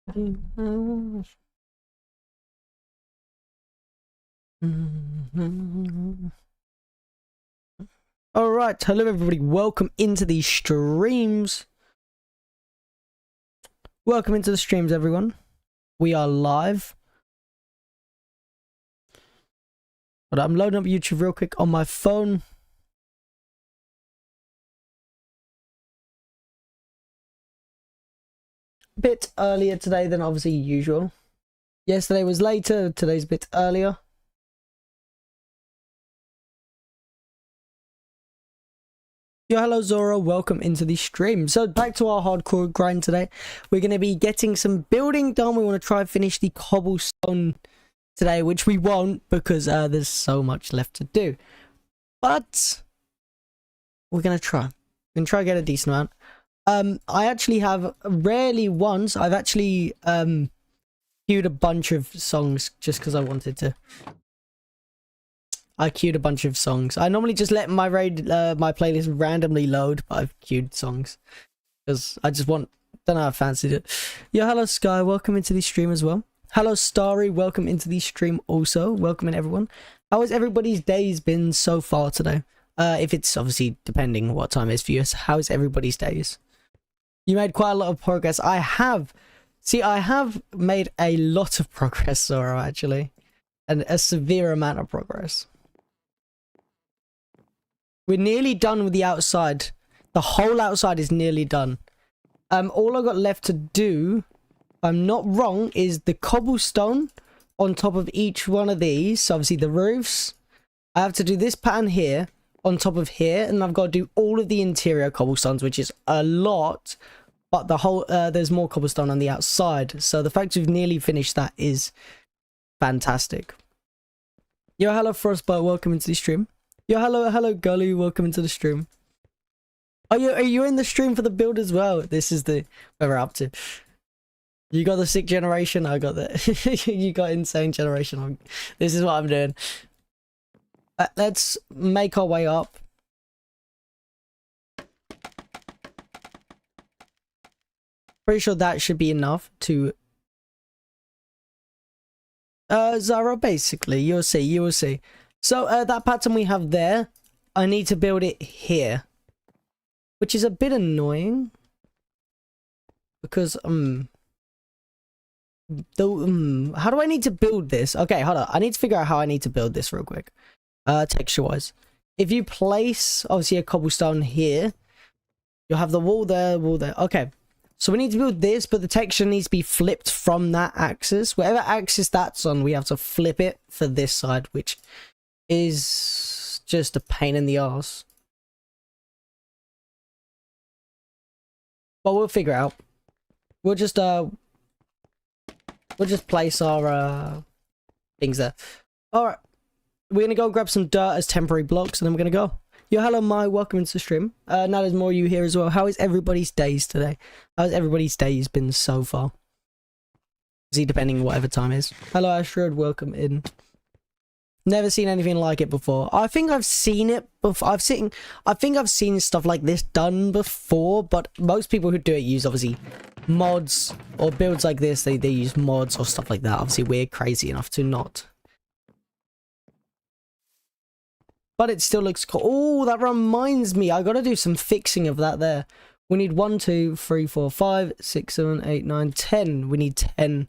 All right, hello everybody. Welcome into these streams. Welcome into the streams, everyone. We are live. But I'm loading up YouTube real quick on my phone. A bit earlier today than obviously usual. Yesterday was later, today's a bit earlier. Yo, hello Zora, welcome into the stream. So back to our hardcore grind today. We're going to be getting some building done. We want to try and finish the cobblestone today, which we won't because there's so much left to do. But we're going to try. We're going to try and get a decent amount. I actually have rarely once, I've actually queued a bunch of songs just because I wanted to. I queued a bunch of songs. I normally just let my my playlist randomly load, but I've queued songs because I just don't know, I fancied it. Yeah, hello Sky, welcome into the stream as well. Hello Starry, welcome into the stream also. Welcome in everyone. How has everybody's days been so far today? If it's obviously depending what time it is for you. How is everybody's days? You made quite a lot of progress. I have made a lot of progress, Zoro, actually, and a severe amount of progress. We're nearly done with the outside. The whole outside is nearly done. All I got left to do, if I'm not wrong, is the cobblestone on top of each one of these. So obviously the roofs. I have to do this pattern here on top of here, and I've got to do all of the interior cobblestones, which is a lot. But the whole there's more cobblestone on the outside. So the fact we've nearly finished that is fantastic. Yo, hello Frostbite, welcome into the stream. Yo, hello Gully, welcome into the stream. Are you in the stream for the build as well? This is the where we're up to. You got the sick generation, I got the you got insane generation. This is what I'm doing. Let's make our way up. Pretty sure that should be enough to Zara, basically. You will see. So that pattern we have there, I need to build it here, which is a bit annoying because how do I need to build this? Okay, hold on. I need to figure out how I need to build this real quick. Texture wise, if you place obviously a cobblestone here, you'll have the wall there, Okay, so we need to build this, but the texture needs to be flipped from that axis. Whatever axis that's on, we have to flip it for this side, which is just a pain in the arse. But we'll figure it out. We'll just place our things there. Alright. We're gonna go grab some dirt as temporary blocks, and then we're gonna go. Yo, hello Mai, welcome into the stream. Now there's more of you here as well. How is everybody's days today? How's everybody's days been so far? See, depending whatever time it is. Hello Astrid, welcome in. Never seen anything like it before. I think I've seen it before. I think I've seen stuff like this done before, but most people who do it use obviously mods or builds like this. They use mods or stuff like that. Obviously we're crazy enough to not. But it still looks cool. Oh, that reminds me. I gotta do some fixing of that there. We need 1, 2, 3, 4, 5, 6, 7, 8, 9, 10. We need 10.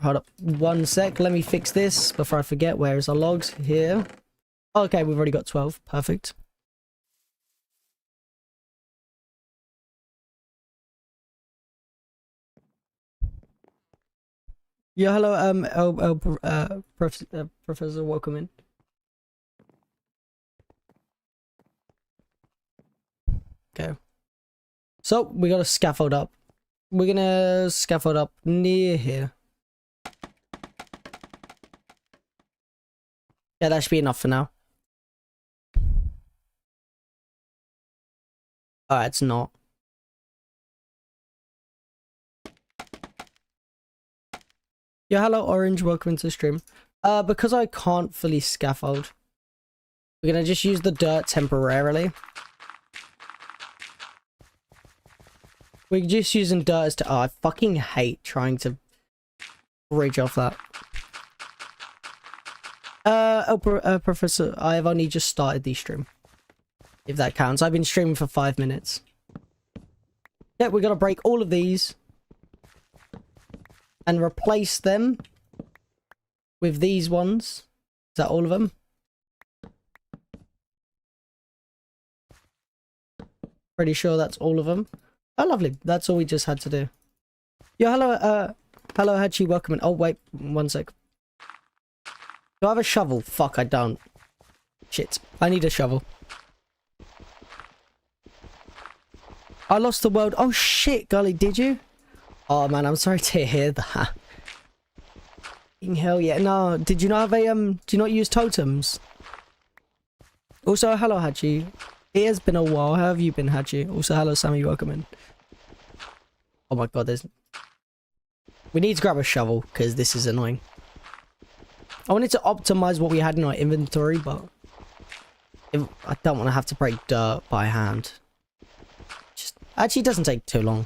Hold up 1 sec. Let me fix this before I forget. Where is our logs? Here. Okay, we've already got 12. Perfect. Yeah, hello, Professor, welcome in. Okay. So, we got a scaffold up. We're gonna scaffold up near here. Yeah, that should be enough for now. Alright, it's not. Yeah, hello Orange, welcome into the stream. Because I can't fully scaffold, we're gonna just use the dirt temporarily. We're just using dirt as to... Oh, I fucking hate trying to bridge off that. Professor, I've only just started the stream. If that counts. I've been streaming for 5 minutes. Yeah, we're gonna break all of these. And replace them with these ones. Is that all of them? Pretty sure that's all of them. Oh, lovely. That's all we just had to do. Yo, hello, hello, Hachi, welcome in. Oh, wait, 1 sec. Do I have a shovel? Fuck, I don't. Shit, I need a shovel. I lost the world. Oh, shit, Gully, did you? Oh, man, I'm sorry to hear that. Hell yeah. No, did you not have a, do you not use totems? Also, hello, Hachi. It has been a while. How have you been, Hachi? Also, hello, Sammy, welcome in. Oh my god, there's... We need to grab a shovel, because this is annoying. I wanted to optimize what we had in our inventory, but... I don't want to have to break dirt by hand. Just... Actually, it doesn't take too long.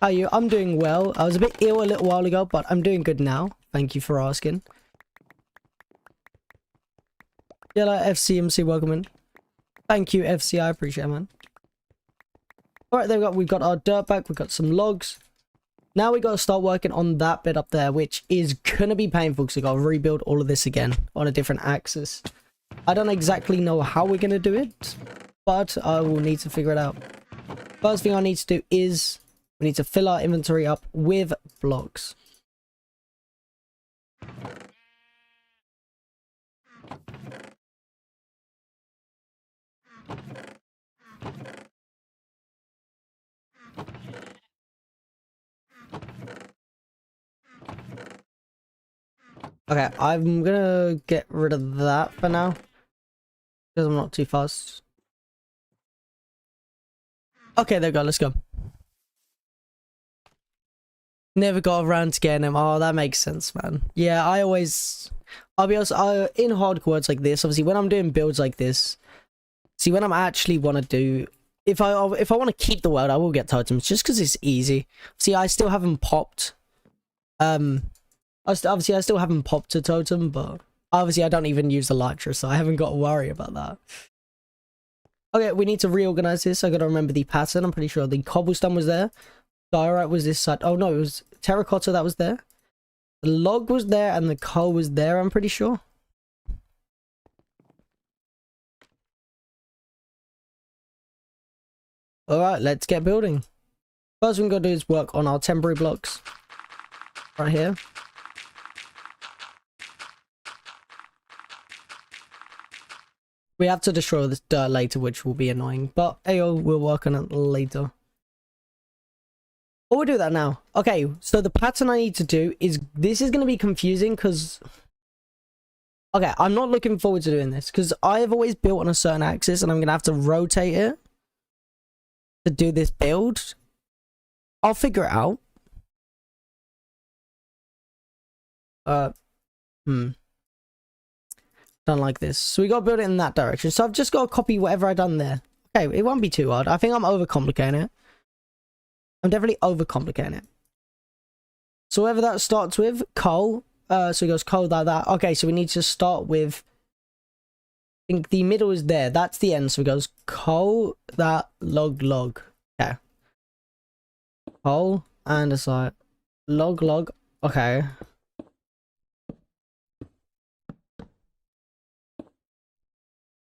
How are you? I'm doing well. I was a bit ill a little while ago, but I'm doing good now. Thank you for asking. Yellow FCMC, welcome in. Thank you, FC. I appreciate it, man. Alright, there we've got our dirt back. We've got some logs. Now we got to start working on that bit up there, which is going to be painful because we got to rebuild all of this again on a different axis. I don't exactly know how we're going to do it, but I will need to figure it out. First thing I need to do is we need to fill our inventory up with blocks. Okay, I'm gonna get rid of that for now. Because I'm not too fast. Okay, there we go, let's go. Never got around to getting him. Oh, that makes sense, man. Yeah, I'll be honest, in hardcore it's like this, obviously when I'm doing builds like this, see when I'm actually want to do, if I want to keep the world, I will get totems just because it's easy. See, I still haven't popped, obviously I still haven't popped a totem, but obviously I don't even use the Elytra, so I haven't got to worry about that. Okay, we need to reorganize this. I gotta remember the pattern. I'm pretty sure the cobblestone was there. Diorite was this side. Oh no, it was terracotta that was there. The log was there and the coal was there, I'm pretty sure. Alright, let's get building. First thing we're gonna do is work on our temporary blocks. Right here. We have to destroy this dirt later, which will be annoying. But ayo, we'll work on it later. Or we'll do that now. Okay, so the pattern I need to do is... This is going to be confusing because... Okay, I'm not looking forward to doing this. Because I've always built on a certain axis and I'm going to have to rotate it to do this build. I'll figure it out. Don't like this. So we got to build it in that direction. So I've just got to copy whatever I've done there. Okay, it won't be too hard. I think I'm overcomplicating it. I'm definitely overcomplicating it. So whatever that starts with, coal. So it goes coal like that. Okay, so we need to start with... I think the middle is there. That's the end. So it goes coal, that, log, log. Okay. Coal, andesite. Log, log. Okay.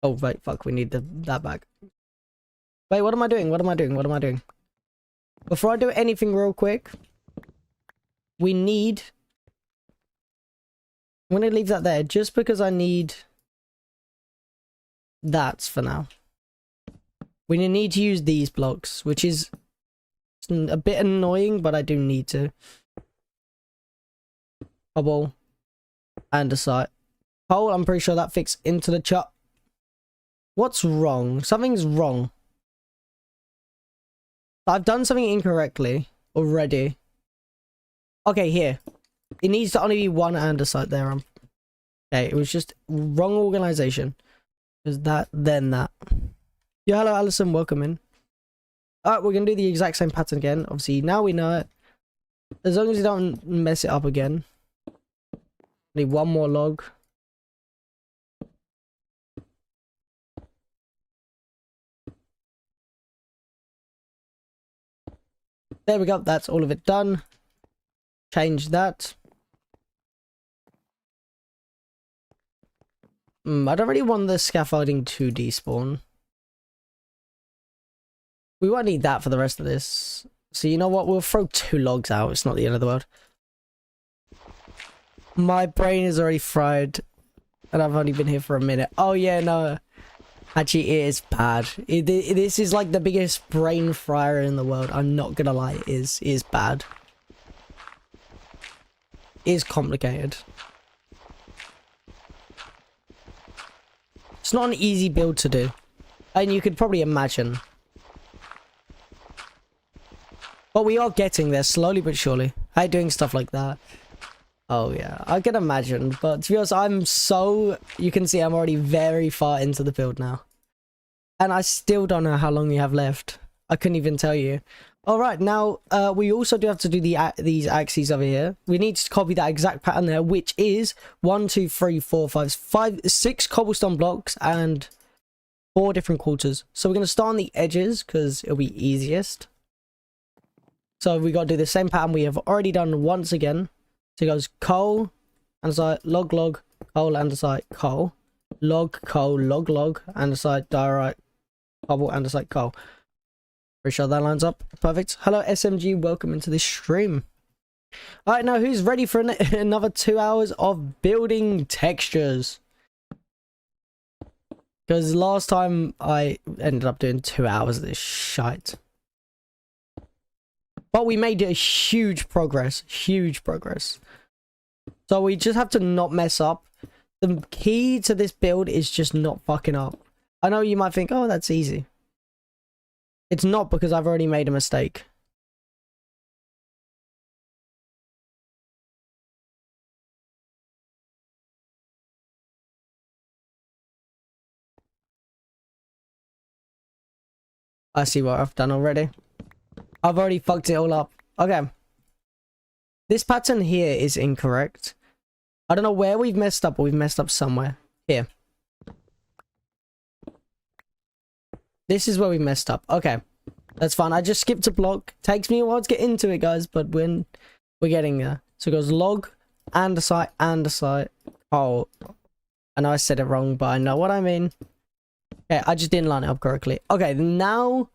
Oh, wait, fuck, we need that back. Wait, what am I doing? What am I doing? What am I doing? Before I do anything real quick, we need... I'm going to leave that there just because I need... That's for now. We need to use these blocks, which is a bit annoying, but I do need to. Cobble. Andesite. Coal, I'm pretty sure that fits into the chop. What's wrong? Something's wrong. I've done something incorrectly already. Okay, here. It needs to only be one andesite there. Okay, it was just wrong organization. There's that, then that. Yeah, hello, Alison. Welcome in. Alright, we're gonna do the exact same pattern again. Obviously, now we know it. As long as you don't mess it up again. Need one more log. There we go. That's all of it done. Change that. I don't really want the scaffolding to despawn. We won't need that for the rest of this. So you know what? We'll throw 2 logs out. It's not the end of the world. My brain is already fried. And I've only been here for a minute. Oh yeah, no. Actually, it is bad. This is like the biggest brain fryer in the world. I'm not gonna lie. It is bad. It is complicated. It's not an easy build to do. And you could probably imagine. But we are getting there slowly but surely. How you doing stuff like that? Oh yeah, I can imagine. But to be honest, I'm so... You can see I'm already very far into the build now. And I still don't know how long we have left. I couldn't even tell you. Alright, now we also do have to do these axes over here. We need to copy that exact pattern there, which is 1, 2, 3, 4, 5, 6 cobblestone blocks and 4 different quarters. So we're going to start on the edges because it'll be easiest. So we got to do the same pattern we have already done once again. So it goes coal, andesite, log, log, coal, andesite, coal, log, coal, log, log, andesite, diorite, cobble, andesite, coal. Pretty sure that lines up. Perfect. Hello, SMG. Welcome into this stream. Alright, now who's ready for another 2 hours of building textures? Because last time I ended up doing 2 hours of this shite. But we made a huge progress. Huge progress. So we just have to not mess up. The key to this build is just not fucking up. I know you might think, oh, that's easy. It's not, because I've already made a mistake. I see what I've done already. I've already fucked it all up. Okay. This pattern here is incorrect. I don't know where we've messed up, but we've messed up somewhere. Here. This is where we messed up. Okay. That's fine. I just skipped a block. Takes me a while to get into it, guys, but we're getting there. So it goes log, andesite, coal. I know I said it wrong, but I know what I mean. Okay, I just didn't line it up correctly. Okay, now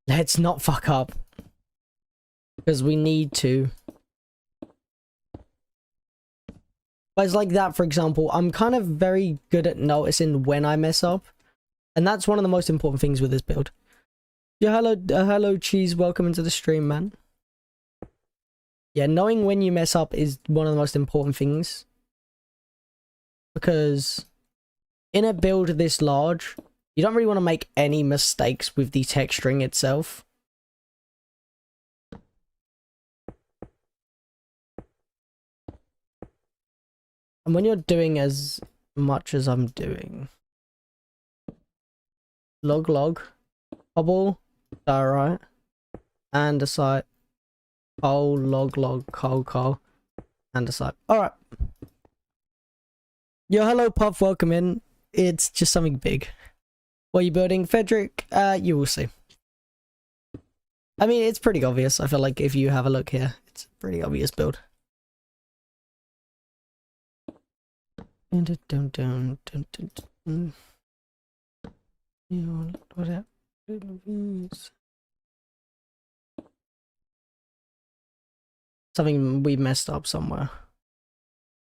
let's not fuck up. Because we need to. But it's like that, for example. I'm kind of very good at noticing when I mess up. And that's one of the most important things with this build. Yeah, hello, Cheese. Welcome into the stream, man. Yeah, knowing when you mess up is one of the most important things. Because in a build this large, you don't really want to make any mistakes with the texturing itself. And when you're doing as much as I'm doing, log, log, cobble, diorite, andesite, coal, log, log, coal, coal, andesite. Alright. Yo, hello, Puff, welcome in. It's just something big. What are you building, Frederick? You will see. I mean, it's pretty obvious. I feel like if you have a look here, it's a pretty obvious build. Something we messed up somewhere.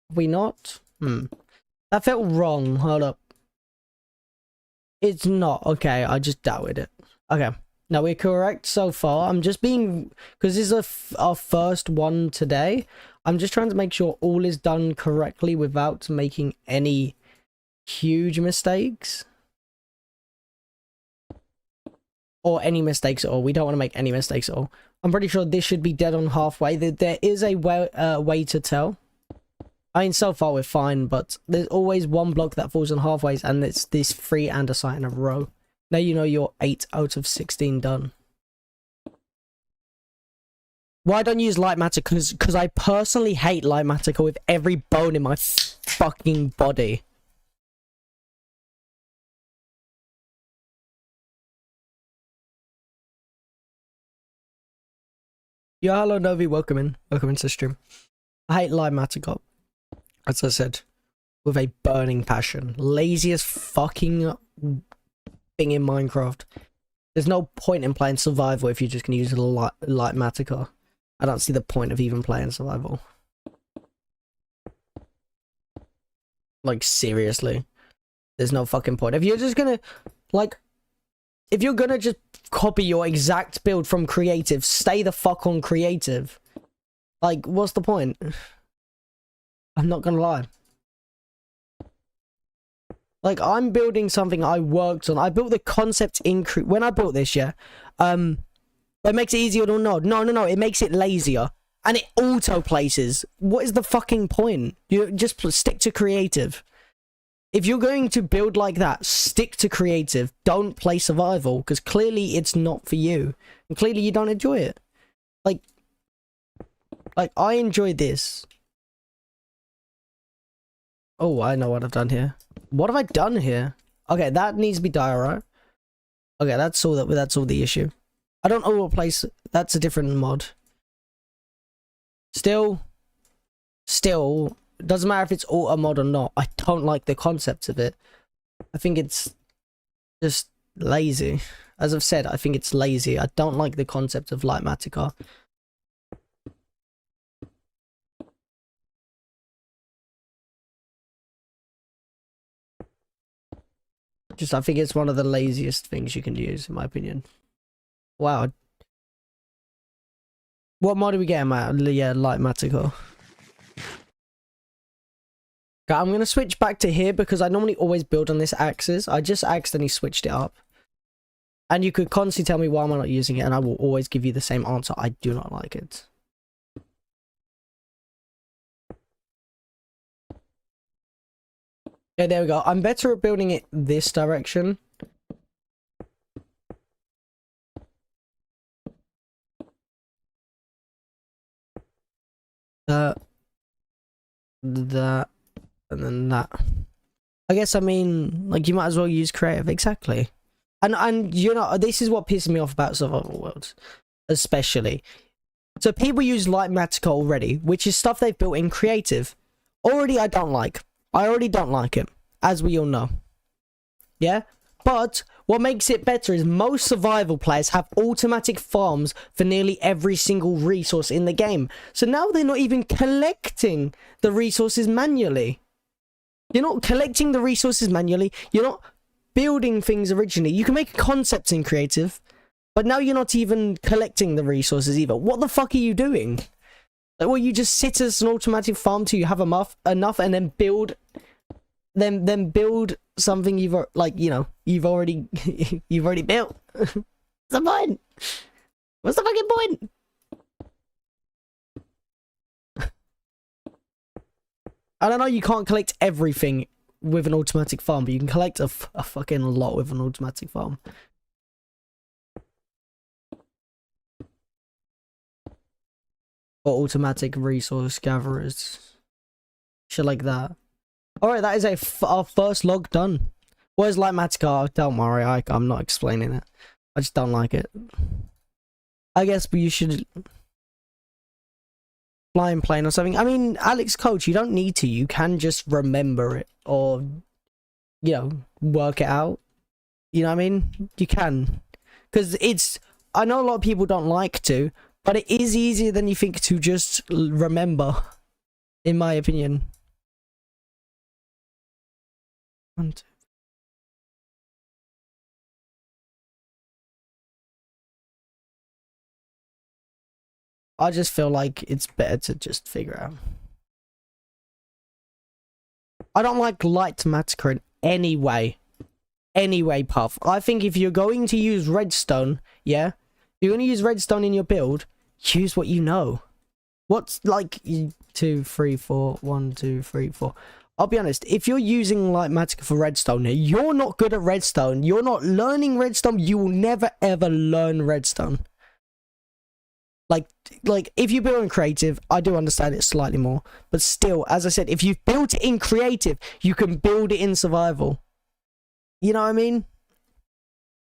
Have we not? That felt wrong. Hold up. It's not. Okay, I just doubted it. Okay. Now we're correct so far. I'm just being... Because this is our first one today. I'm just trying to make sure all is done correctly without making any huge mistakes. Or any mistakes at all. We don't want to make any mistakes at all. I'm pretty sure this should be dead on halfway. There is a way to tell. I mean, so far we're fine, but there's always one block that falls on halfways, and it's this 3 andesite in a row. Now you know you're 8 out of 16 done. Why don't you use light matter? Because I personally hate light matter with every bone in my fucking body. Yeah, hello Novi, welcome in. Welcome into the stream. I hate light matter, as I said, with a burning passion. Laziest fucking thing in Minecraft. There's no point in playing survival if you're just gonna use a light matter. I don't see the point of even playing survival. Like, seriously. There's no fucking point. If you're just gonna, like, if you're gonna just copy your exact build from creative, stay the fuck on creative. Like, what's the point? I'm not gonna lie. Like, I'm building something I worked on. I built the concept in when I built this, yeah. It makes it easier to nod. No. It makes it lazier. And it auto places. What is the fucking point? You just stick to creative. If you're going to build like that, stick to creative. Don't play survival, because clearly it's not for you. And clearly you don't enjoy it. Like I enjoy this. Oh, I know what I've done here. What have I done here? Okay, that needs to be dire, right? Okay, that's all the issue. I don't overplace. That's a different mod. Still, doesn't matter if it's auto mod or not. I don't like the concept of it. I think it's just lazy. As I've said, I think it's lazy. I don't like the concept of light matter. I think it's one of the laziest things you can use, in my opinion. Wow. What mod do we get, Matt? Yeah, light matter. Okay, I'm going to switch back to here because I normally always build on this axis. I just accidentally switched it up. And you could constantly tell me why am I not using it, and I will always give you the same answer. I do not like it. Yeah, there we go. I'm better at building it this direction. That, and then that. I guess, I mean, like, you might as well use creative. Exactly. And you know, this is what pisses me off about survival worlds. Especially. So people use light matter already, which is stuff they've built in creative. Already I don't like. I already don't like it. As we all know. Yeah? But what makes it better is most survival players have automatic farms for nearly every single resource in the game. So now they're not even collecting the resources manually. You're not collecting the resources manually. You're not building things originally. You can make concepts in creative, but now you're not even collecting the resources either. What the fuck are you doing? Like, well, you just sit as an automatic farm till you have enough and then build... Then build something you've already built. What's the point? What's the fucking point? I don't know. You can't collect everything with an automatic farm, but you can collect a fucking lot with an automatic farm. Or automatic resource gatherers, shit like that. Alright, that is our first log done. Where's light matter? Don't worry, I'm not explaining it. I just don't like it. I guess you should fly in plane or something. I mean, Alex Coach, you don't need to. You can just remember it or, you know, work it out. You know what I mean? You can. Because it's... I know a lot of people don't like to, but it is easier than you think to just remember, in my opinion. 1, 2. I just feel like it's better to just figure out. I don't like light matter in any way. Any way, Puff. I think if you're going to use redstone, yeah? If you're going to use redstone in your build, use what you know. What's like 2, 3, 4, 1, 2, 3, 4. I'll be honest, if you're using light matter for redstone, you're not good at redstone. You're not learning redstone. You will never ever learn redstone. Like if you build in creative, I do understand it slightly more, but still, as I said, if you've built it in creative, you can build it in survival. You know what I mean?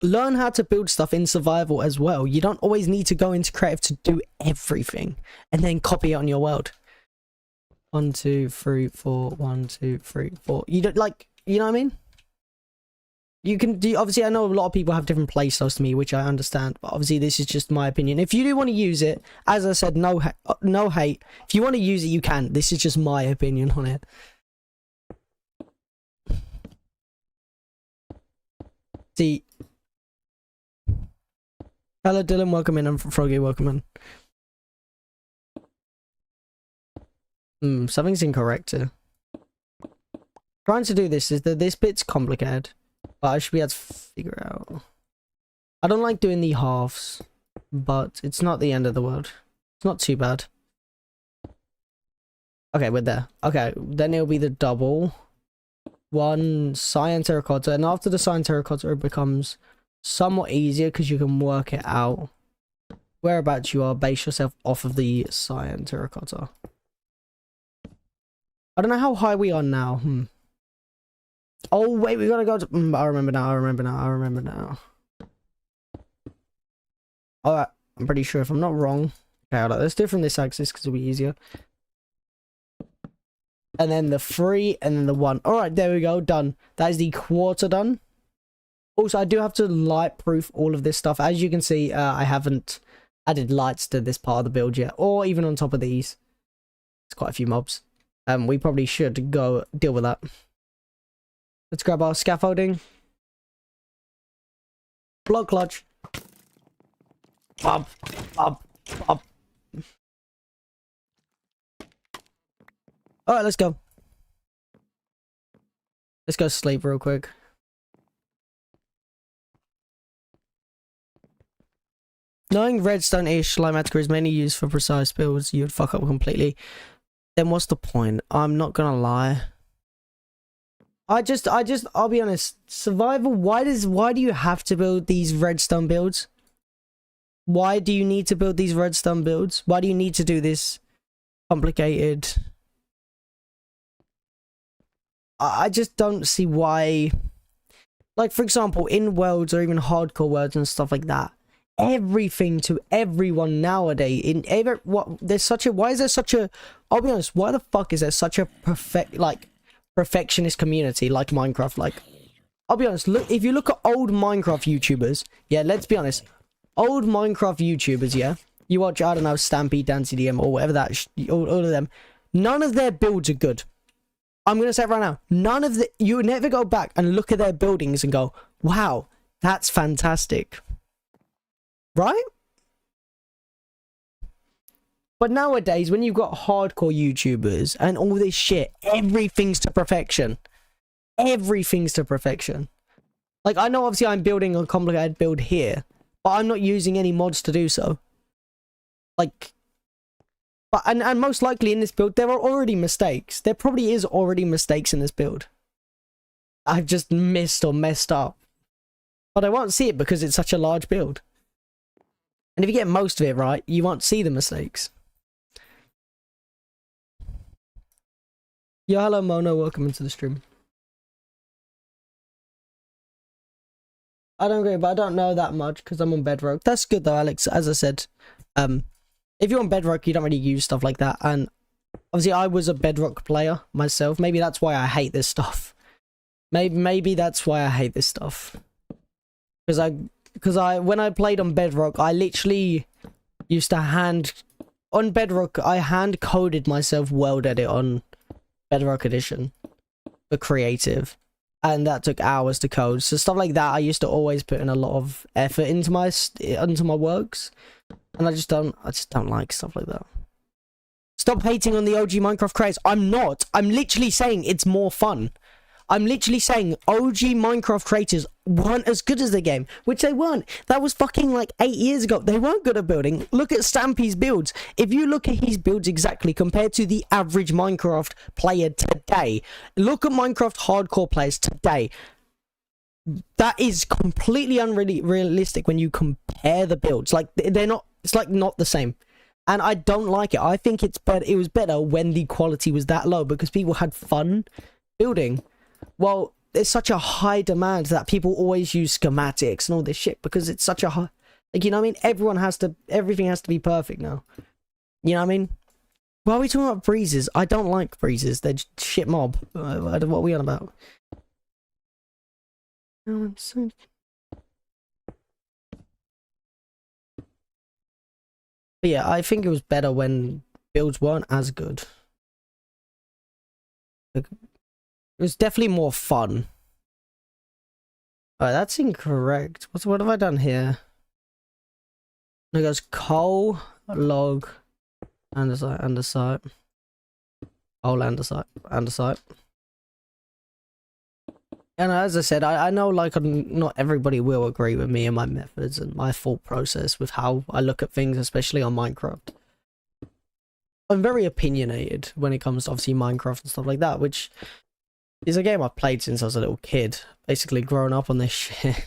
Learn how to build stuff in survival as well. You don't always need to go into creative to do everything and then copy it on your world. 1 2 3 4 1 2 3 4. You don't, like, you know what I mean? You can do, obviously I know a lot of people have different play styles to me, which I understand, but obviously this is just my opinion. If you do want to use it, as I said, no hate. If you want to use it, you can. This is just my opinion on it. See, hello Dylan, welcome in. I'm Froggy, welcome in. Something's incorrect here. Trying to do this is that this bit's complicated, but I should be able to figure it out. I don't like doing the halves, but it's not the end of the world. It's not too bad. Okay, we're there. Okay, then it'll be the double. 1 cyan terracotta, and after the cyan terracotta it becomes somewhat easier because you can work it out whereabouts you are. Base yourself off of the cyan terracotta. I don't know how high we are now. Oh wait, we gotta go to, I remember now. Alright, I'm pretty sure if I'm not wrong. Okay, let's do it from this axis because it'll be easier. And then the 3 and then the 1. Alright, there we go, done. That is the quarter done. Also, I do have to light proof all of this stuff. As you can see, I haven't added lights to this part of the build yet, or even on top of these. It's quite a few mobs. We probably should go deal with that. Let's grab our scaffolding. Block clutch. Bob. Alright, let's go. Let's go sleep real quick. Knowing redstone-ish Limatica is mainly used for precise builds, you'd fuck up completely. Then what's the point? I'm not gonna lie. I'll be honest. Survival, why do you have to build these redstone builds? Why do you need to build these redstone builds? Why do you need to do this complicated? I just don't see why. Like, for example, in worlds or even hardcore worlds and stuff like that, everything to everyone nowadays in every why is there such a, I'll be honest, why the fuck is there such a perfectionist community like Minecraft? Like, I'll be honest, look, if you look at old Minecraft YouTubers, yeah, let's be honest, old Minecraft YouTubers, yeah, you watch, I don't know, Stampy, DancyDM, or whatever that, all of them, none of their builds are good. I'm gonna say it right now, none of the, you never go back and look at their buildings and go, wow, that's fantastic. Right? But nowadays, when you've got hardcore YouTubers and all this shit, everything's to perfection. Everything's to perfection. Like, I know obviously I'm building a complicated build here, but I'm not using any mods to do so. Like, but and most likely in this build, there are already mistakes. There probably is already mistakes in this build. I've just missed or messed up. But I won't see it because it's such a large build. And if you get most of it right, you won't see the mistakes. Yo, hello Mono, welcome into the stream. I don't agree, but I don't know that much because I'm on Bedrock. That's good though, Alex. As I said, if you're on Bedrock, you don't really use stuff like that. And obviously, I was a Bedrock player myself. Maybe that's why I hate this stuff. Maybe that's why I hate this stuff. Because when I played on Bedrock, I literally used to on Bedrock, I hand coded myself World Edit on Bedrock Edition for creative, and that took hours to code. So stuff like that, I used to always put in a lot of effort into my works, and I just don't like stuff like that. Stop hating on the OG Minecraft creators. I'm not. I'm literally saying it's more fun. I'm literally saying OG Minecraft creators weren't as good as the game, which they weren't. That was fucking like 8 years ago. They weren't good at building. Look at Stampy's builds. If you look at his builds exactly compared to the average Minecraft player today, look at Minecraft hardcore players today. That is completely unrealistic when you compare the builds. Like, they're not It's like not the same. And I don't like it. I think it's better. It was better when the quality was that low because people had fun building. Well, there's such a high demand that people always use schematics and all this shit because it's such a high, like, you know what I mean? Everything has to be perfect now. You know what I mean? Why are we talking about breezes? I don't like breezes. They're just shit mob. What are we on about? But yeah, I think it was better when builds weren't as good. It was definitely more fun. Alright, that's incorrect. What have I done here? It goes coal, log, andesite. Coal, andesite. And as I said, I know like not everybody will agree with me and my methods and my thought process with how I look at things, especially on Minecraft. I'm very opinionated when it comes to obviously Minecraft and stuff like that, which is a game I've played since I was a little kid. Basically growing up on this shit.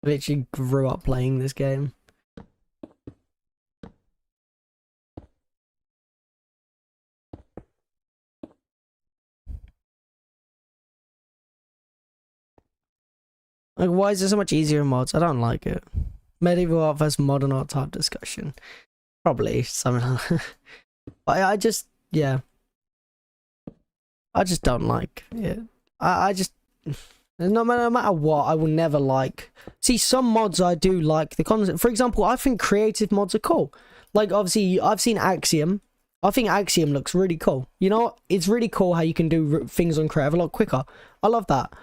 Literally grew up playing this game. Like, why is it so much easier in mods? I don't like it. Medieval art versus modern art type discussion. Probably something like that. I just, yeah. I just don't like it. I just, no matter what, I will never like. See, some mods I do like the concept. For example, I think creative mods are cool. Like, obviously, I've seen Axiom. I think Axiom looks really cool. You know what? It's really cool how you can do things on Creative a lot quicker. I love that.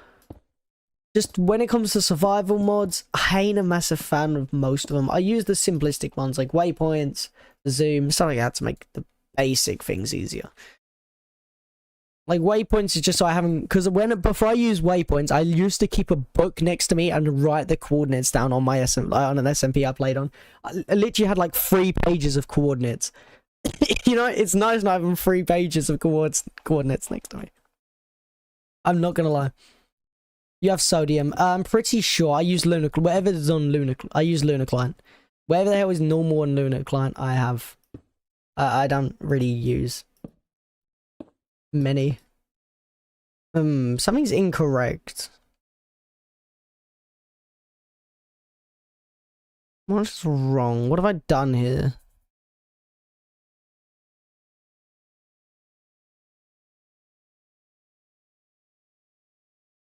Just when it comes to survival mods, I ain't a massive fan of most of them. I use the simplistic ones like waypoints, zoom, stuff like that to make the basic things easier. Like waypoints is just so I haven't, because before I use waypoints, I used to keep a book next to me and write the coordinates down on my on an SMP I played on. I literally had like 3 pages of coordinates. You know, it's nice not having 3 pages of coordinates next to me. I'm not gonna lie. You have sodium. I'm pretty sure I use Lunar. Whatever is on Lunar, I use Lunar Client. Whatever the hell is normal on Lunar Client, I have. I don't really use many. Something's incorrect. What's wrong? What have I done here?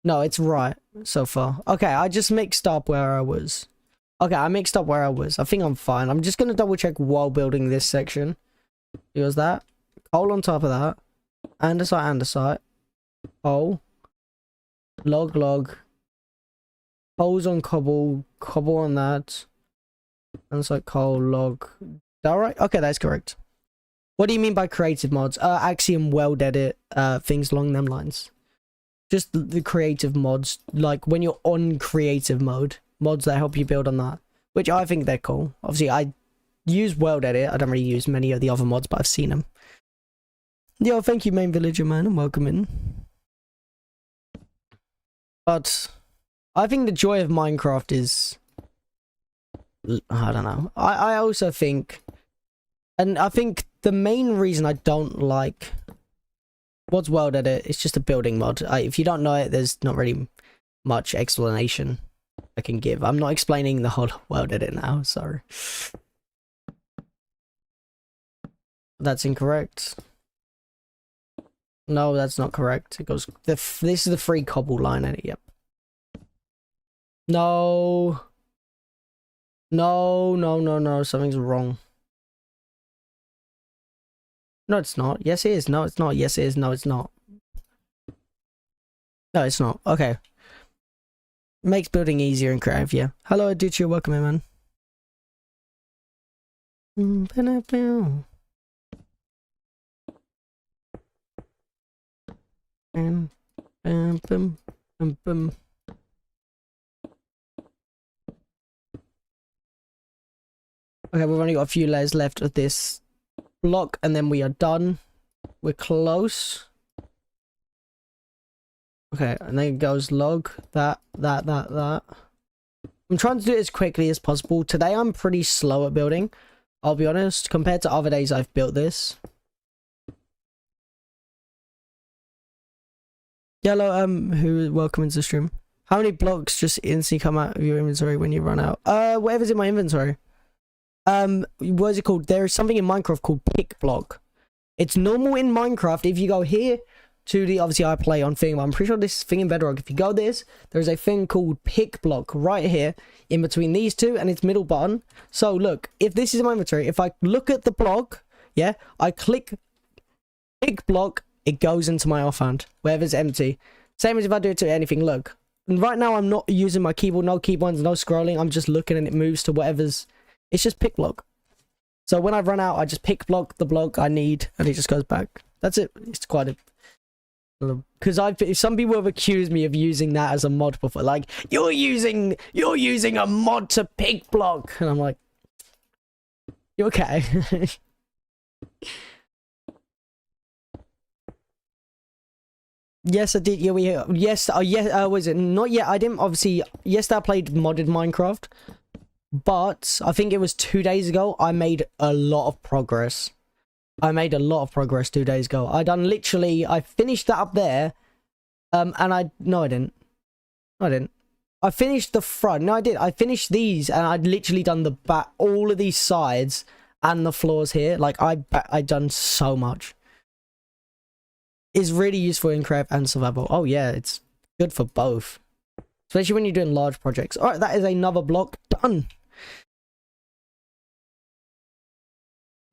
No, it's right so far. Okay, I just mixed up where I was. Okay, I mixed up where I was. I think I'm fine. I'm just gonna double check while building this section. It was that. Coal on top of that. Andesite. Coal. Log. Coals on cobble. Cobble on that. Andesite, coal, log. Is that right? Okay, that's correct. What do you mean by creative mods? Axiom, Weld Edit, things along them lines. Just the creative mods, like when you're on creative mode, mods that help you build on that, which I think they're cool. Obviously, I use Weld Edit. I don't really use many of the other mods, but I've seen them. Yo, thank you, main villager man, and welcome in. But I think the joy of Minecraft is, I don't know. I also think, and I think the main reason I don't like what's Weld Edit, it's just a building mod. If you don't know it, there's not really much explanation I can give. I'm not explaining the whole Weld Edit now, sorry. That's incorrect. No, that's not correct. It goes, this is the free cobble line in it, yep. No, something's wrong. No, it's not. Yes, it is. No, it's not. Yes, it is. No, it's not. No, it's not. Okay. Makes building easier and creative, yeah. Hello, Adichie. Welcome in, man. Okay, we've only got a few layers left of this block, and then we are done. We're close. Okay, and then it goes log, that. I'm trying to do it as quickly as possible. Today I'm pretty slow at building, I'll be honest, compared to other days I've built this. Yellow, welcome into the stream. How many blocks just instantly come out of your inventory when you run out? Whatever's in my inventory. What is it called? There is something in Minecraft called pick block. It's normal in Minecraft. If you go here to the, obviously I play on thing, but I'm pretty sure this thing in Bedrock. If you go this, there's a thing called pick block right here in between these two and its middle button. So look, if this is my inventory, if I look at the block, yeah, I click pick block, it goes into my offhand, wherever it's empty. Same as if I do it to anything, look. And right now I'm not using my keyboard, no keyboards, no scrolling. I'm just looking and it moves to whatever's, it's just pick block. So when I run out, I just pick block the block I need and it just goes back. That's it. It's quite a, because some people have accused me of using that as a mod before, like you're using a mod to pick block, and I'm like, you okay? Yes, I did. Yeah, yes, was it not yet? I didn't obviously. Yes, I played modded Minecraft, but I think it was 2 days ago. I made a lot of progress. 2 days ago. I finished that up there, and I didn't. I finished the front. No, I did. I finished these, and I'd literally done the back, all of these sides, and the floors here. Like I done so much. Is really useful in creative and survival. Oh yeah, it's good for both, especially when you're doing large projects. All right, that is another block done.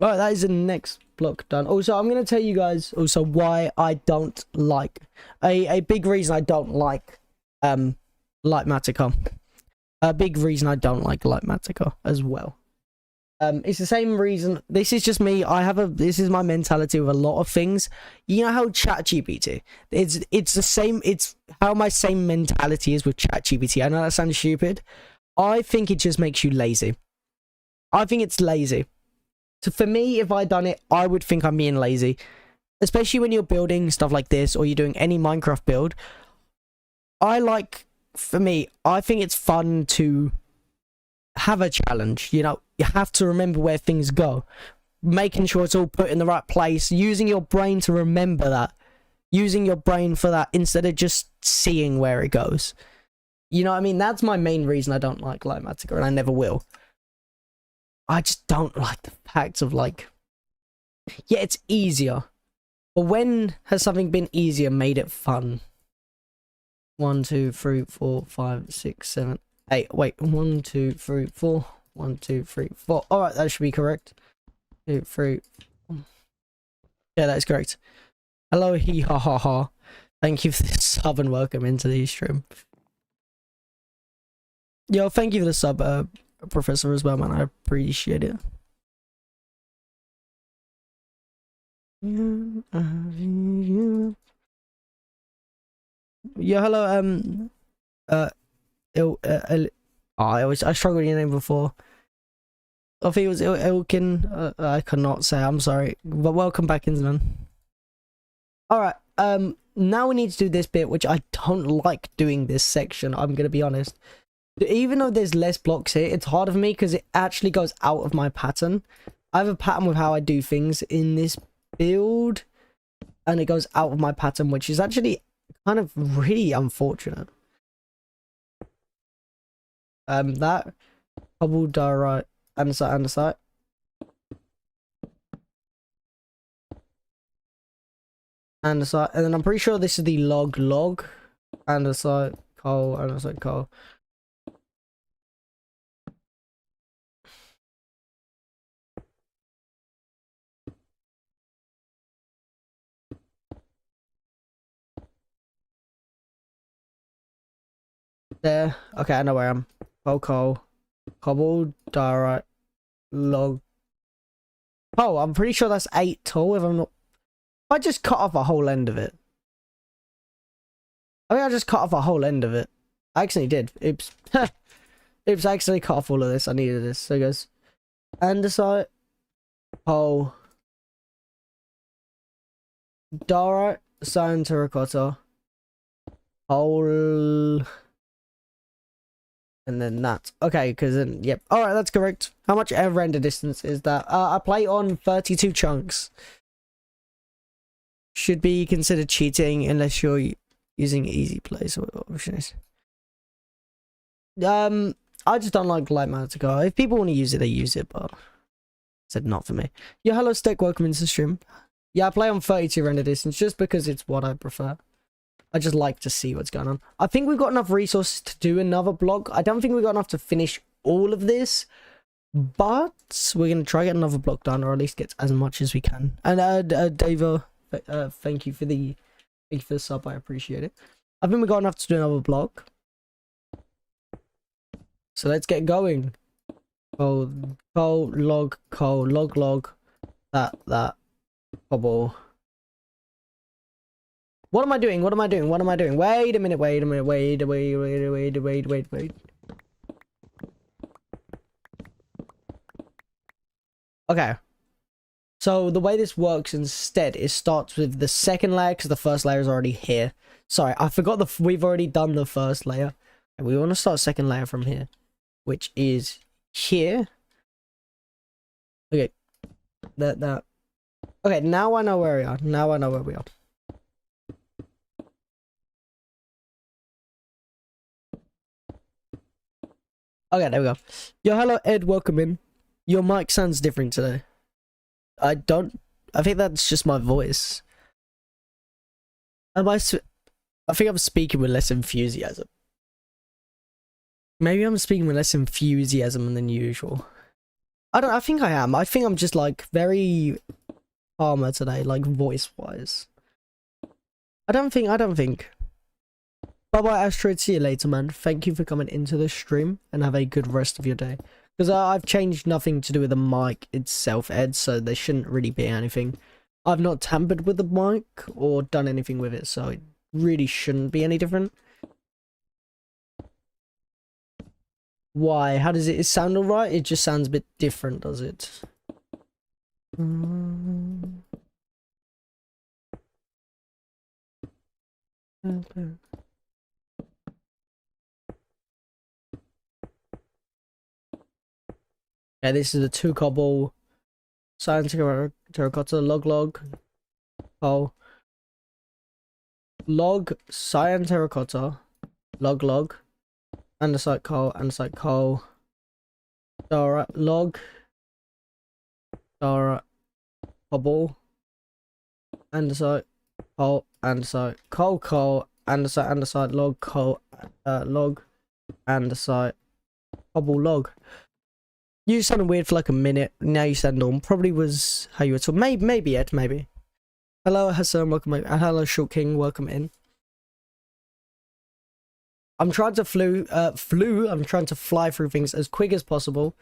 All right, that is the next block done. Also, I'm going to tell you guys also why I don't like a big reason I don't like Lightmatica. A big reason I don't like Lightmatica as well. It's the same reason. This is just me. This is my mentality with a lot of things. You know how ChatGPT, it's the same. It's how my same mentality is with ChatGPT. I know that sounds stupid. I think it just makes you lazy. I think it's lazy. So for me, if I'd done it, I would think I'm being lazy. Especially when you're building stuff like this or you're doing any Minecraft build. For me, I think it's fun to have a challenge. You know, you have to remember where things go. Making sure it's all put in the right place. Using your brain to remember that. Using your brain for that instead of just seeing where it goes. You know what I mean? That's my main reason I don't like Lightmatica, and I never will. I just don't like the fact of like, yeah, it's easier. But when has something been easier made it fun? 1, 2, 3, 4, 5, 6, 7, 8. Wait, 1, 2, 3, 4. 1, 2, 3, 4. All right, that should be correct. 2, 3. Yeah, that is correct. Hello, hee ha ha ha. Thank you for the sub and welcome into the stream. Yo, thank you for the sub, Professor, as well, man. I appreciate it. Yeah, hello, I struggled with your name before. I think it was Ilkin. I cannot say. I'm sorry, but welcome back, Insman. All right. Now we need to do this bit, which I don't like doing this section. I'm gonna be honest. Even though there's less blocks here, it's harder for me because it actually goes out of my pattern. I have a pattern with how I do things in this build, and it goes out of my pattern, which is actually kind of really unfortunate. That cobble diorite andesite. Andesite, and then I'm pretty sure this is the log andesite coal. There. Okay, I know where I am. Coal, cobble, diorite, log. Oh, I'm pretty sure that's 8 tall. If I'm not, I just cut off a whole end of it. I mean, I just cut off a whole end of it. I actually did. Oops. Oops, I actually cut off all of this. I needed this. So it goes andesite, coal, diorite, stone, terracotta, coal. And then that. Okay, because then, yep. Alright, that's correct. How much air render distance is that? I play on 32 chunks. Should be considered cheating unless you're using easy plays or options. I just don't like light matter to go. If people want to use it, they use it, but said not for me. Yeah, hello Stick, welcome into the stream. Yeah, I play on 32 render distance just because it's what I prefer. I just like to see what's going on. I think we've got enough resources to do another blog. I don't think we've got enough to finish all of this, but we're going to try get another blog done, or at least get as much as we can. And Dave, thank you for the sub. I appreciate it. I think we got enough to do another blog. So let's get going. Coal, log, that, cobble. What am I doing? What am I doing? What am I doing? Wait a minute, wait. Okay. So the way this works instead, it starts with the second layer because the first layer is already here. Sorry, I forgot we've already done the first layer. And we want to start second layer from here, which is here. Okay. That. Okay, now I know where we are. Now I know where we are. Okay, there we go. Yo, hello Ed, welcome in. Your mic sounds different today. I think that's just my voice. I think I'm speaking with less enthusiasm. Maybe I'm speaking with less enthusiasm than usual. I think I am. I think I'm just like very calmer today, like voice wise. I don't think. Bye bye Asteroid, see you later man. Thank you for coming into the stream and have a good rest of your day. Because I've changed nothing to do with the mic itself, Ed, so there shouldn't really be anything. I've not tampered with the mic or done anything with it, so it really shouldn't be any different. Why? How does it sound alright? It just sounds a bit different, does it? Okay. Yeah, this is a 2 cobble cyan terracotta log cyan terracotta log andesite coal Dara log Dara cobble andesite coal andesite coal andesite log coal log andesite cobble log. You sounded weird for like a minute. Now you sound normal. Probably was how you were talking. Maybe Ed, maybe. Hello Hassan, welcome in. Hello Short King, welcome in. I'm trying to I'm trying to fly through things as quick as possible,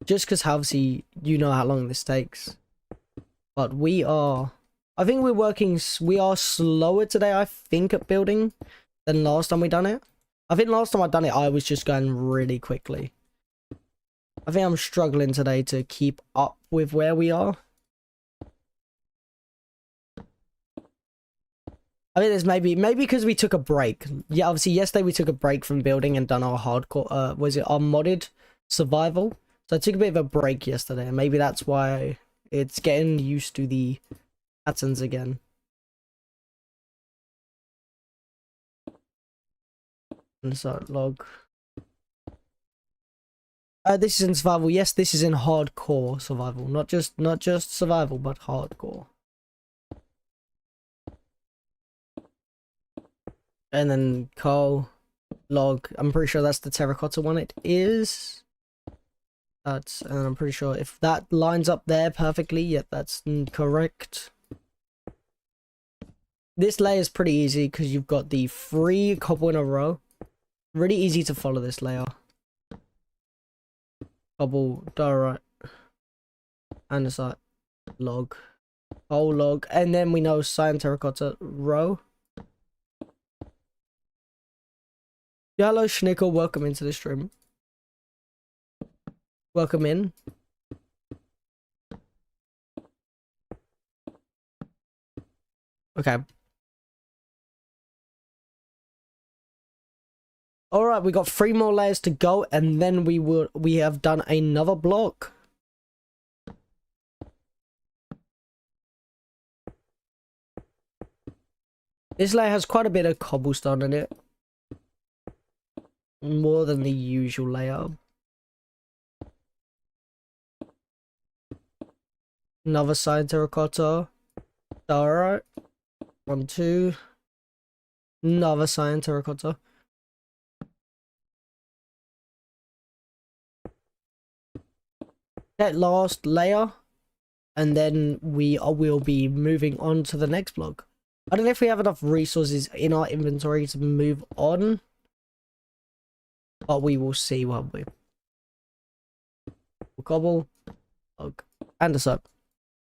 just because obviously you know how long this takes. But I think we are slower today, I think, at building than last time we done it. I think last time I done it, I was just going really quickly. I think I'm struggling today to keep up with where we are. I think there's maybe because we took a break. Yeah, obviously yesterday we took a break from building and done our hardcore, our modded survival. So I took a bit of a break yesterday, and maybe that's why it's getting used to the patterns again. And so log. This is in survival. Yes, this is in hardcore survival. Not just survival, but hardcore. And then coal, log. I'm pretty sure that's the terracotta one. It is. And I'm pretty sure if that lines up there perfectly, yep, that's correct. This layer is pretty easy because you've got the 3 cobble in a row. Really easy to follow this layer. Cobble, diorite, andesite, log, coal log, and then we know cyan terracotta row. Hello Schnickel, welcome into the stream. Welcome in. Okay. All right, we got 3 more layers to go, and then we have done another block. This layer has quite a bit of cobblestone in it, more than the usual layer. Another side terracotta. All right, 1, 2. Another cyan terracotta. That last layer, and then we will be moving on to the next block. I don't know if we have enough resources in our inventory to move on, but we will see, won't we? Cobble, log, and a soap.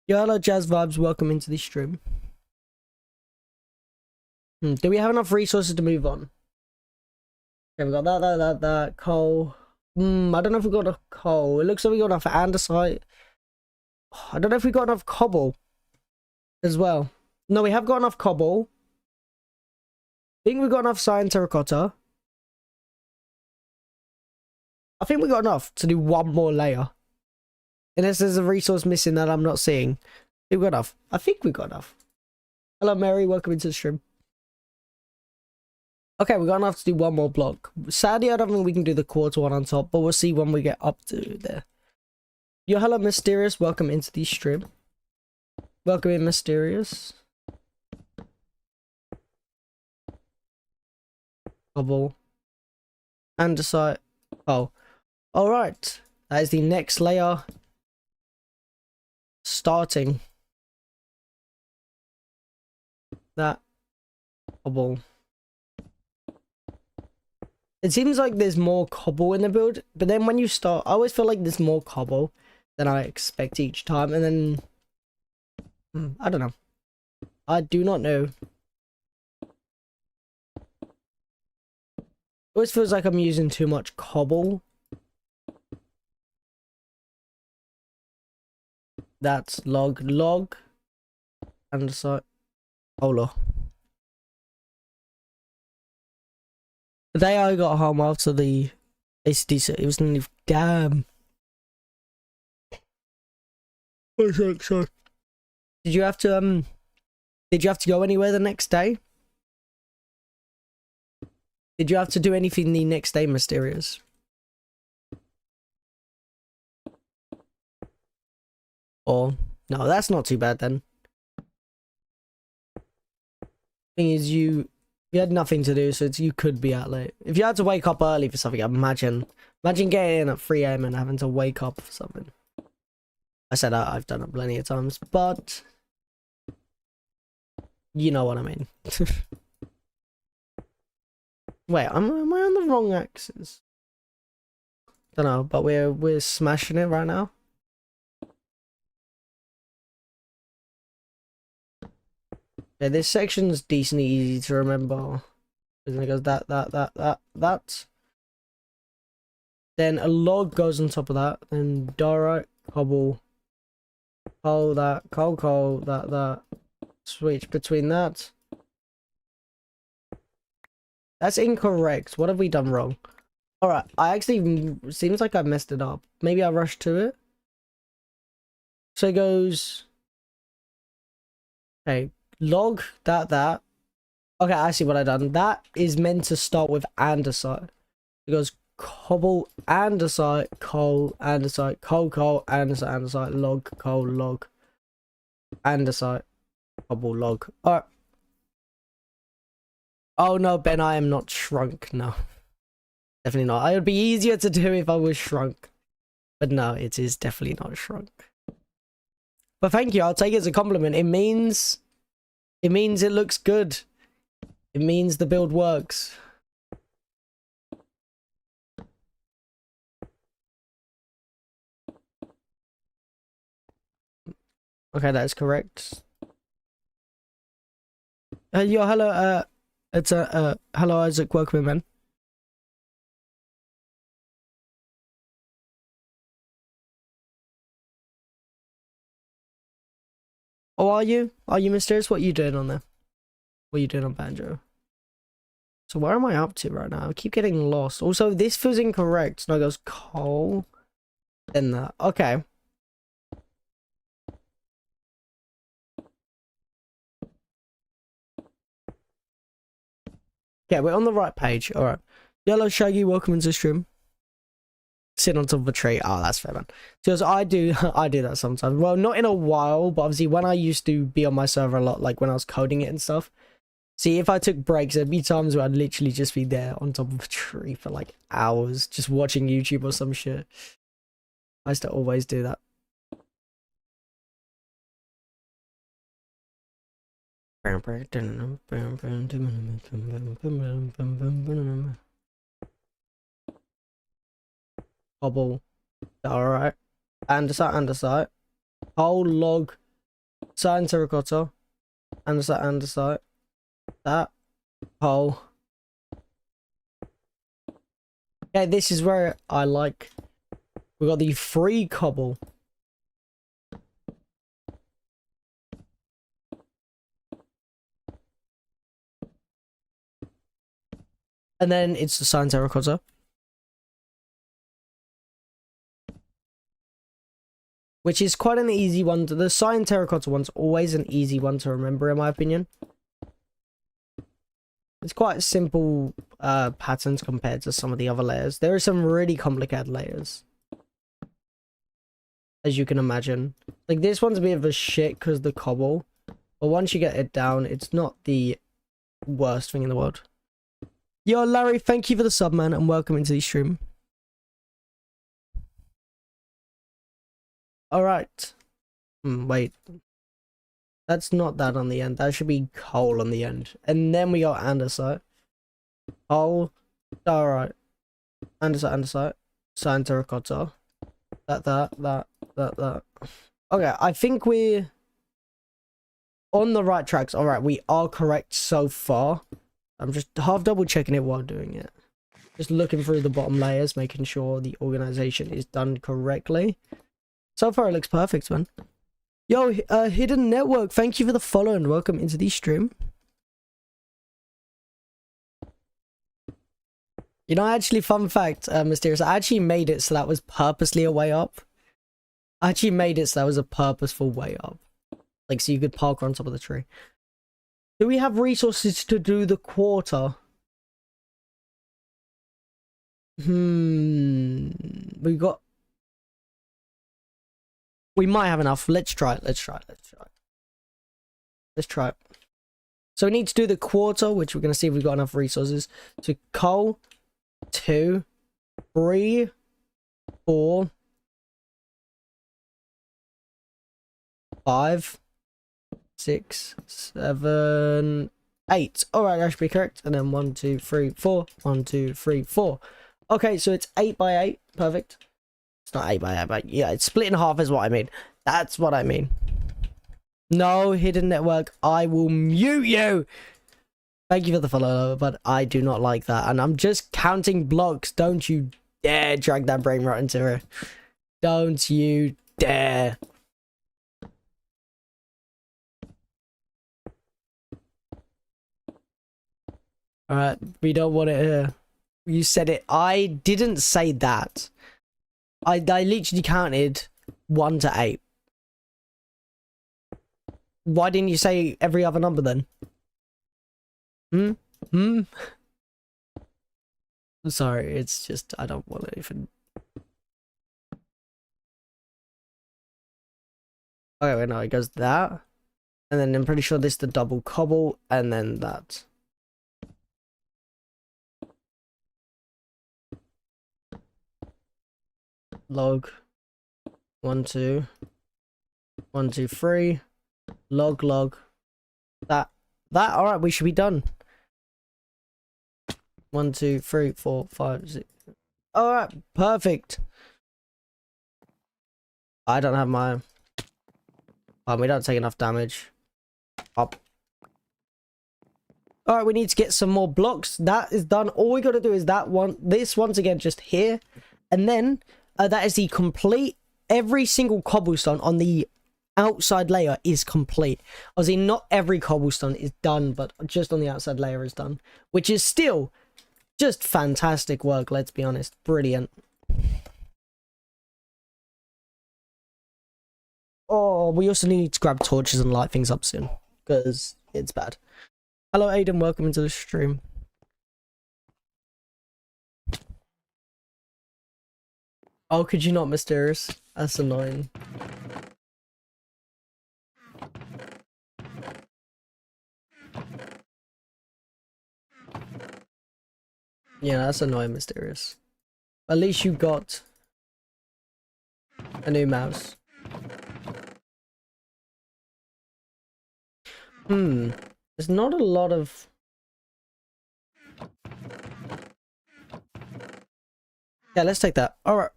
Yo, hello Jazz Vibes, welcome into the stream. Do we have enough resources to move on? Okay, we got that, coal. I don't know if we got enough coal. It looks like we got enough andesite. I don't know if we got enough cobble as well. No, we have got enough cobble. I think we got enough cyan terracotta. I think we got enough to do 1 more layer. Unless there's a resource missing that I'm not seeing. We've got enough. I think we got enough. Hello Mary, welcome into the stream. Okay, we're gonna have to do 1 more block. Sadly, I don't think we can do the quarter one on top, but we'll see when we get up to there. Yo, hello Mysterious, welcome into the stream. Welcome in Mysterious. Cobble. Andesite. Oh. Alright. That is the next layer. Starting. That. Cobble. It seems like there's more cobble in the build, but then when you start, I always feel like there's more cobble than I expect each time, and then I don't know. I do not know. It always feels like I'm using too much cobble. That's log, and so Ola. The day I got home after the ACDC, it was nearly damn. So did you have to go anywhere the next day? Did you have to do anything the next day, Mysterious? Or no, that's not too bad then. Thing is, you had nothing to do, so you could be out late. If you had to wake up early for something, imagine getting in at 3 AM and having to wake up for something. I said I've done it plenty of times, but you know what I mean. Wait, am I on the wrong axis? Don't know, but we're smashing it right now. Yeah, this section's decently easy to remember. And it goes that. Then a log goes on top of that. Then diorite, cobble, coal, that, coal, that. Switch between that. That's incorrect. What have we done wrong? Alright, I actually, seems like I messed it up. Maybe I rushed to it. So it goes... Okay, log, that. Okay, I see what I done. That is meant to start with andesite. It goes cobble, andesite, coal, andesite, coal, andesite, log, coal, log, andesite, cobble, log. Alright. Oh no, Ben, I am not shrunk. No. Definitely not. It would be easier to do if I was shrunk. But no, it is definitely not shrunk. But thank you, I'll take it as a compliment. It means it looks good. It means the build works. Okay, that is correct. Yo, hello, it's hello Isaac, welcome in, man. Oh, are you? Are you Mysterious? What are you doing on there? What are you doing on Banjo? So where am I up to right now? I keep getting lost. Also, this feels incorrect. No, it goes coal. Then that. Okay. Okay, we're on the right page. All right. Yellow Shaggy, welcome into the stream. Sit on top of a tree. Oh, that's fair, man. Because I do that sometimes. Well, not in a while, but obviously when I used to be on my server a lot, like when I was coding it and stuff. See, if I took breaks, there'd be times where I'd literally just be there on top of a tree for like hours, just watching YouTube or some shit. I used to always do that. Cobble. Alright. Andesite. Whole log. Cyan terracotta. Andesite. That. Hole. Okay, this is where I like. We got the free cobble. And then it's the cyan terracotta. Which is quite an easy one. The cyan terracotta one's always an easy one to remember, in my opinion. It's quite simple patterns compared to some of the other layers. There are some really complicated layers, as you can imagine. Like, this one's a bit of a shit because the cobble. But once you get it down, it's not the worst thing in the world. Yo, Larry, thank you for the sub, man, and welcome into the stream. Alright. Wait. That's not that on the end. That should be coal on the end. And then we got andesite. Coal. Alright. Andesite. Cyan terracotta. That. Okay, I think we're on the right tracks. Alright, we are correct so far. I'm just half double checking it while doing it. Just looking through the bottom layers, making sure the organization is done correctly. So far, it looks perfect, man. Yo, Hidden Network, thank you for the follow and welcome into the stream. You know, actually, fun fact, Mysterious, I actually made it so that was purposely a way up. I actually made it so that was a purposeful way up. Like, so you could park on top of the tree. Do we have resources to do the quarter? We got... We might have enough. Let's try it. Let's try it. So we need to do the quarter, which we're going to see if we've got enough resources. So coal, 2, 3, 4, 5, 6, 7, 8. Alright, that should be correct. And then 1, 2, 3, 4. 1, 2, 3, 4. Okay, so it's 8 by 8. Perfect. It's not 8 by 8, but yeah, it's split in half is what I mean. That's what I mean. No, Hidden Network, I will mute you. Thank you for the follow, but I do not like that. And I'm just counting blocks. Don't you dare drag that brain right into it. Don't you dare. Alright, we don't want it here. You said it. I didn't say that. I literally counted 1 to 8. Why didn't you say every other number then? I'm sorry, it's just, I don't want to even... Okay, wait, no, it goes that. And then I'm pretty sure this is the double cobble, and then that. Log. 1, 2. 1, 2, 3. Log. That. Alright, we should be done. 1, 2, 3, 4, 5, 6. Alright, perfect. I don't have my... we don't take enough damage. Up. Alright, we need to get some more blocks. That is done. All we gotta do is that one. This once again, just here. And then, that is the complete... Every single cobblestone on the outside layer is complete. Obviously, not every cobblestone is done, but just on the outside layer is done, which is still just fantastic work, let's be honest. Brilliant. Oh, we also need to grab torches and light things up soon, because it's bad. Hello, Aiden. Welcome into the stream. Oh, could you not, Mysterious? That's annoying. Yeah, that's annoying, Mysterious. At least you got a new mouse. There's not a lot of... Yeah, let's take that. Alright.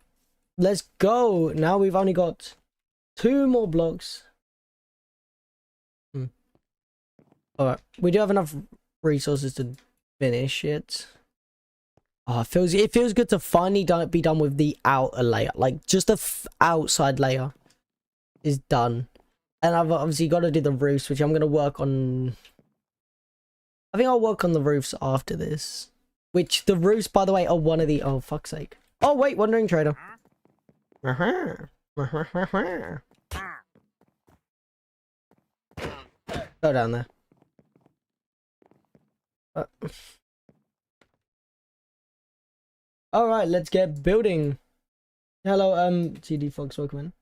Let's go. Now we've only got 2 more blocks. Alright. We do have enough resources to finish it. Oh, it feels good to finally be done with the outer layer. Like, just the outside layer is done. And I've obviously got to do the roofs, which I'm going to work on. I think I'll work on the roofs after this. Which, the roofs, by the way, are one of the... Oh, fuck's sake. Oh, wait, Wandering Trader. Go down there. Alright, let's get building. Hello, TD Fox, welcome in.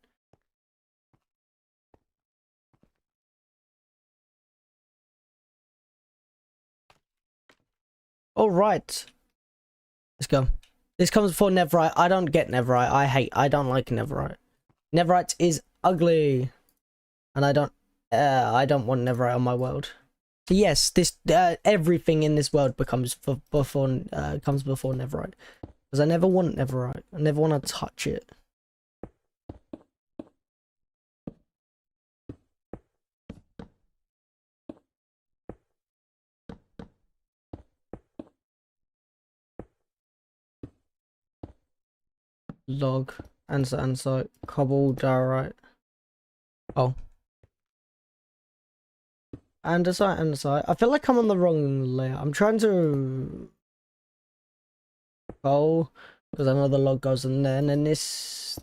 Alright. Let's go. This comes before Netherite. I don't get Netherite. I don't like Netherite. Netherite is ugly. And I don't want Netherite on my world. So yes, this everything in this world comes before Netherite. Because I never want Netherite. I never want to touch it. Log, andesite, cobble, diorite. Oh. Andesite. I feel like I'm on the wrong layer. I'm trying to... Oh, because I know the log goes in there, and then this...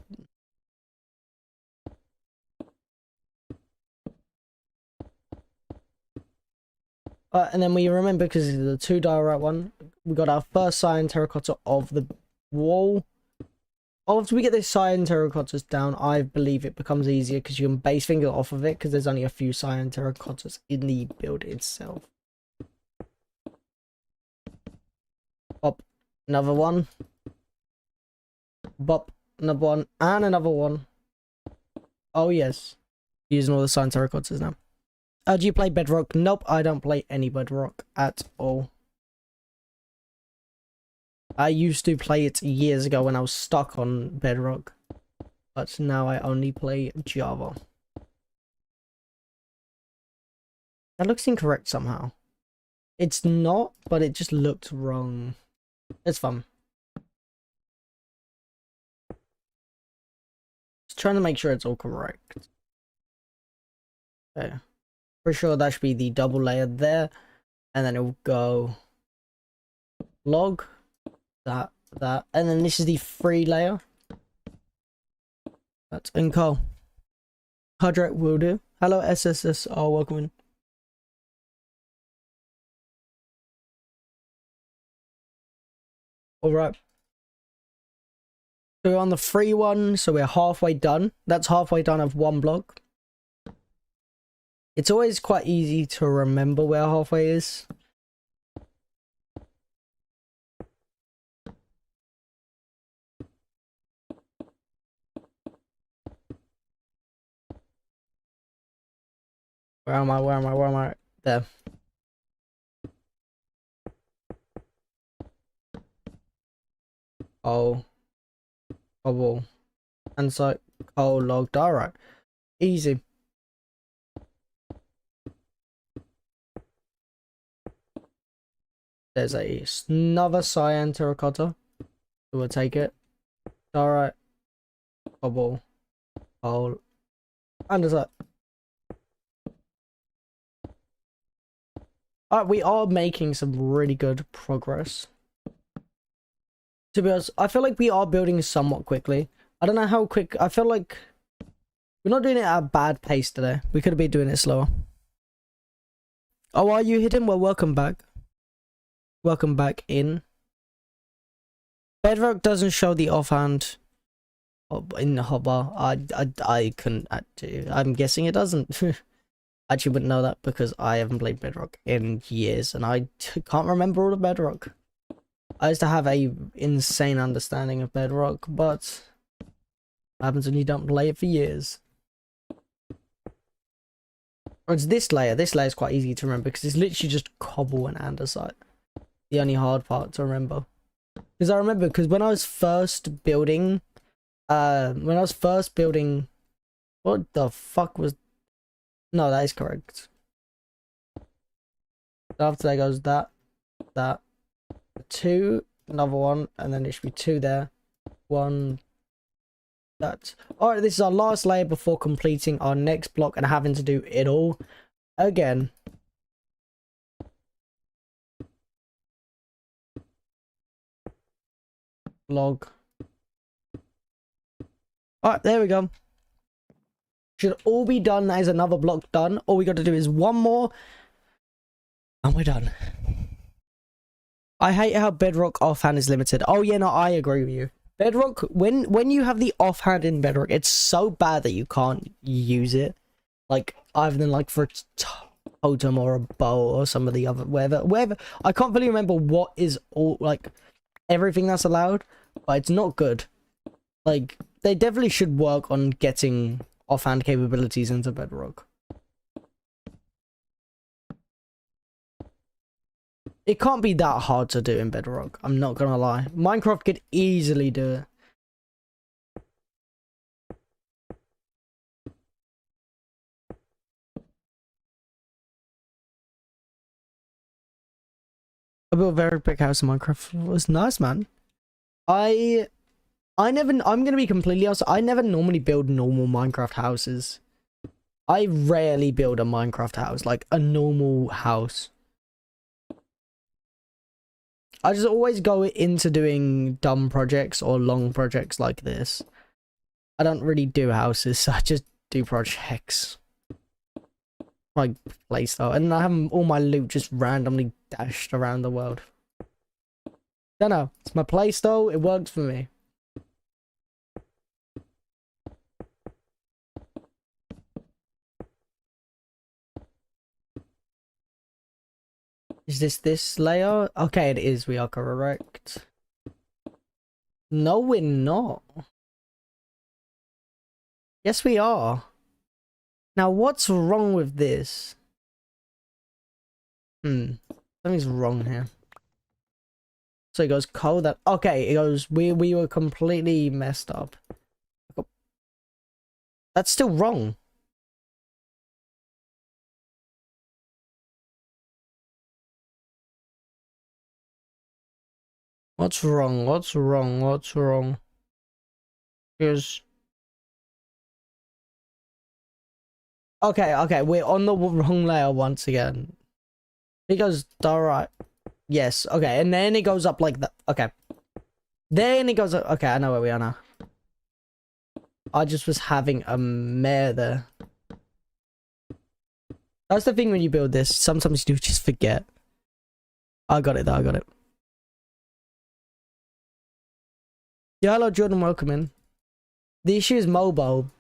and then we remember, because of the 2 diorite one, we got our first cyan terracotta of the wall. After we get this cyan terracottas down, I believe it becomes easier because you can base finger off of it because there's only a few cyan terracottas in the build itself. Bop, another one. Bop, another one, and another one. Oh yes, using all the cyan terracottas now. Do you play Bedrock? Nope, I don't play any Bedrock at all. I used to play it years ago when I was stuck on Bedrock, but now I only play Java. That looks incorrect somehow. It's not, but it just looked wrong. It's fun. Just trying to make sure it's all correct. Okay. For sure that should be the double layer there, and then it will go log. That, and then this is the 3 layer. That's in coal. Hydrate will do. Hello, SSS. Oh, welcome in. Alright. So we're on the 3 one, so we're halfway done. That's halfway done of 1 block. It's always quite easy to remember where halfway is. Where am I? There. Oh. Cobble. And so, coal logged. Alright. Easy. There's another cyan terracotta. We'll take it. Alright. Cobble. Coal. Andesite. Alright, we are making some really good progress. To be honest, I feel like we are building somewhat quickly. I don't know how quick. I feel like we're not doing it at a bad pace today. We could have been doing it slower. Oh, are you hidden? Well, welcome back. Welcome back in. Bedrock doesn't show the offhand in the hotbar. I couldn't actually. I'm guessing it doesn't. I actually wouldn't know that because I haven't played Bedrock in years and I can't remember all of Bedrock. I used to have a insane understanding of Bedrock, but what happens when you don't play it for years? Or it's this layer. This layer is quite easy to remember because it's literally just cobble and andesite. The only hard part to remember. Because I remember, because when I was first building, what the fuck was, no, that is correct. After that goes that, 2, another one, and then it should be 2 there, 1, that. Alright, this is our last layer before completing our next block and having to do it all again. Log. Alright, there we go. Should all be done. That is another block done. All we got to do is one more and we're done. I hate how Bedrock offhand is limited. Oh yeah, no, I agree with you. Bedrock, when you have the offhand in Bedrock, it's so bad that you can't use it. Like, other than like for a totem or a bow or some of the other, wherever. I can't really remember what is all, like, everything that's allowed, but it's not good. Like, they definitely should work on getting offhand capabilities into Bedrock. It can't be that hard to do in Bedrock, I'm not gonna lie. Minecraft could easily do it. I built a very big house in Minecraft. It was nice, man. I'm gonna be completely honest, I never normally build normal Minecraft houses. I rarely build a Minecraft house, like a normal house. I just always go into doing dumb projects or long projects like this. I don't really do houses, I just do projects. Like playstyle. And I have all my loot just randomly dashed around the world. Don't know. It's my playstyle, it works for me. Is this layer? Okay, it is. We are correct. No, we're not. Yes, we are. Now, what's wrong with this? Something's wrong here. So it goes cold. That okay? It goes. We were completely messed up. That's still wrong. What's wrong? What's wrong? What's wrong? Here's... Okay, we're on the wrong layer once again. It goes, alright. Yes, okay, and then it goes up like that. Okay. Then it goes up. Okay, I know where we are now. I just was having a mare there. That's the thing when you build this. Sometimes you do just forget. I got it though, I got it. Yeah, hello Jordan, welcome in. The issue is mobile.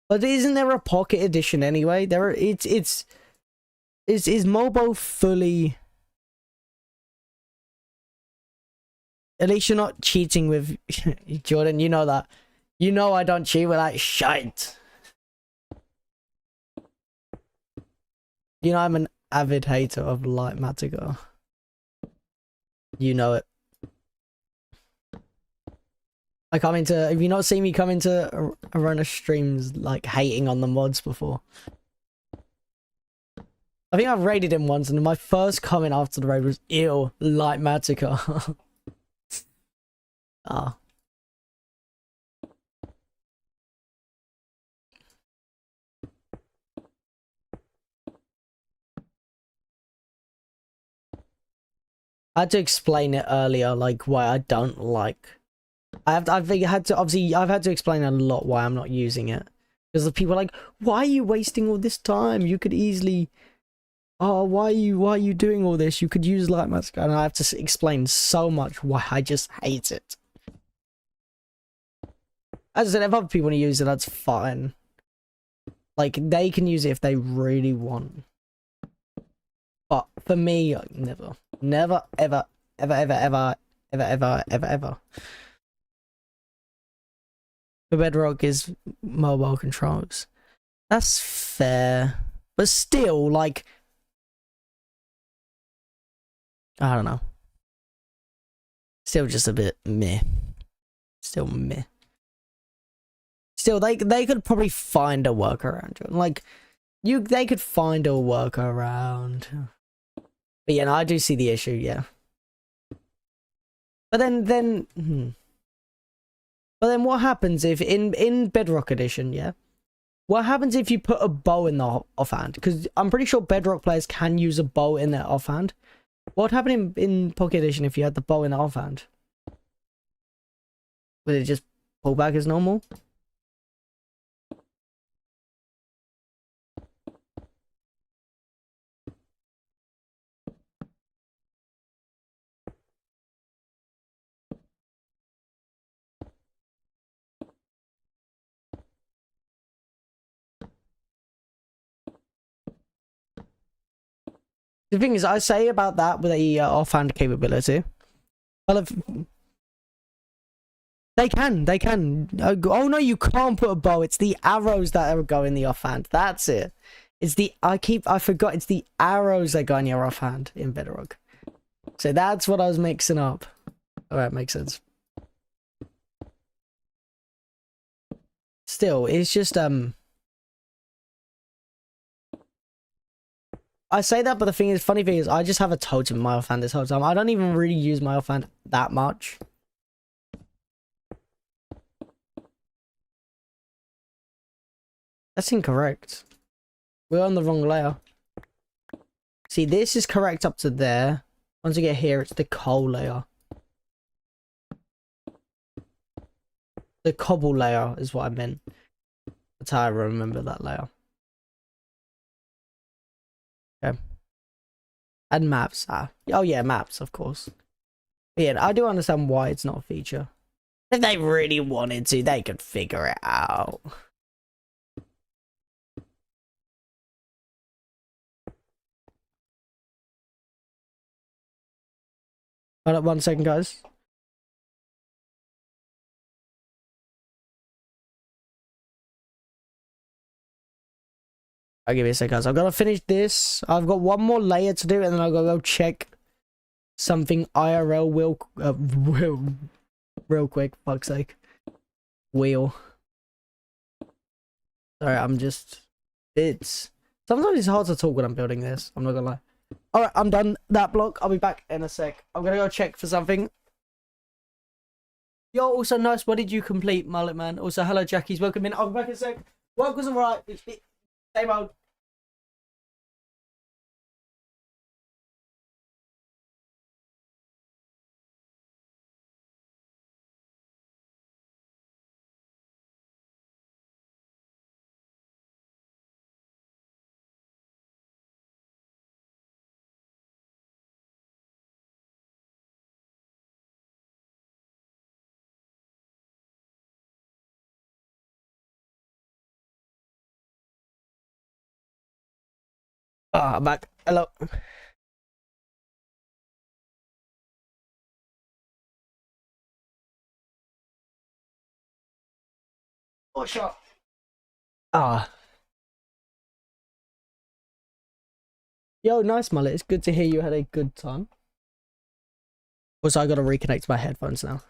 But isn't there a pocket edition anyway? Is mobile fully... At least you're not cheating with... Jordan, you know that. You know I don't cheat with that shite. You know I'm an avid hater of Light Matigo. You know it. I come into... Have you not seen me come into Arona streams, like, hating on the mods before? I think I've raided him once, and my first comment after the raid was, ew, Light Matica. Ah. I had to explain it earlier, like why I don't like. I've had to obviously I've had to explain a lot why I'm not using it, because the people are like, why are you wasting all this time? You could easily. Oh, why are you doing all this? You could use light mask, and I have to explain so much why I just hate it. As I said, if other people want to use it, that's fine. Like, they can use it if they really want. But for me, never. Never, ever, ever, ever, ever, ever, ever, ever, ever. The Bedrock is mobile controls. That's fair. But still, like... I don't know. Still just a bit meh. Still meh. Still, they could probably find a workaround. Like, they could find a workaround. But yeah, no, I do see the issue, yeah. But then what happens if in Bedrock Edition, yeah? What happens if you put a bow in the offhand? Because I'm pretty sure Bedrock players can use a bow in their offhand. What would happen in Pocket Edition if you had the bow in the offhand? Would it just pull back as normal? The thing is, I say about that with a offhand capability. Well, if they can. Oh no, you can't put a bow. It's the arrows that go in the offhand. That's it. It's the I forgot. It's the arrows that go in your offhand in Bedrock. So that's what I was mixing up. All right, makes sense. Still, it's just I say that, but the funny thing is, I just have a totem in my offhand this whole time. I don't even really use my offhand that much. That's incorrect. We're on the wrong layer. See, this is correct up to there. Once you get here, it's the coal layer. The cobble layer is what I meant. That's how I remember that layer. Okay. And maps. Oh yeah, maps, of course. But yeah, I do understand why it's not a feature. If they really wanted to, they could figure it out. Hold up 1 second, guys. I'll give you a second, guys. I've got to finish this. I've got one more layer to do, and then I'll go check something IRL real quick. Fuck's sake. Wheel. Sorry, I'm just... Sometimes it's hard to talk when I'm building this. I'm not gonna lie. Alright, I'm done that block. I'll be back in a sec. I'm gonna go check for something. Yo, also nice. What did you complete, Mullet Man? Also, hello, Jackie's. Welcome in. I'll be back in a sec. Work was alright. Same old. I'm back. Hello. Oh, shot. Yo, nice, Mullet. It's good to hear you had a good time. Also, I gotta reconnect my headphones now.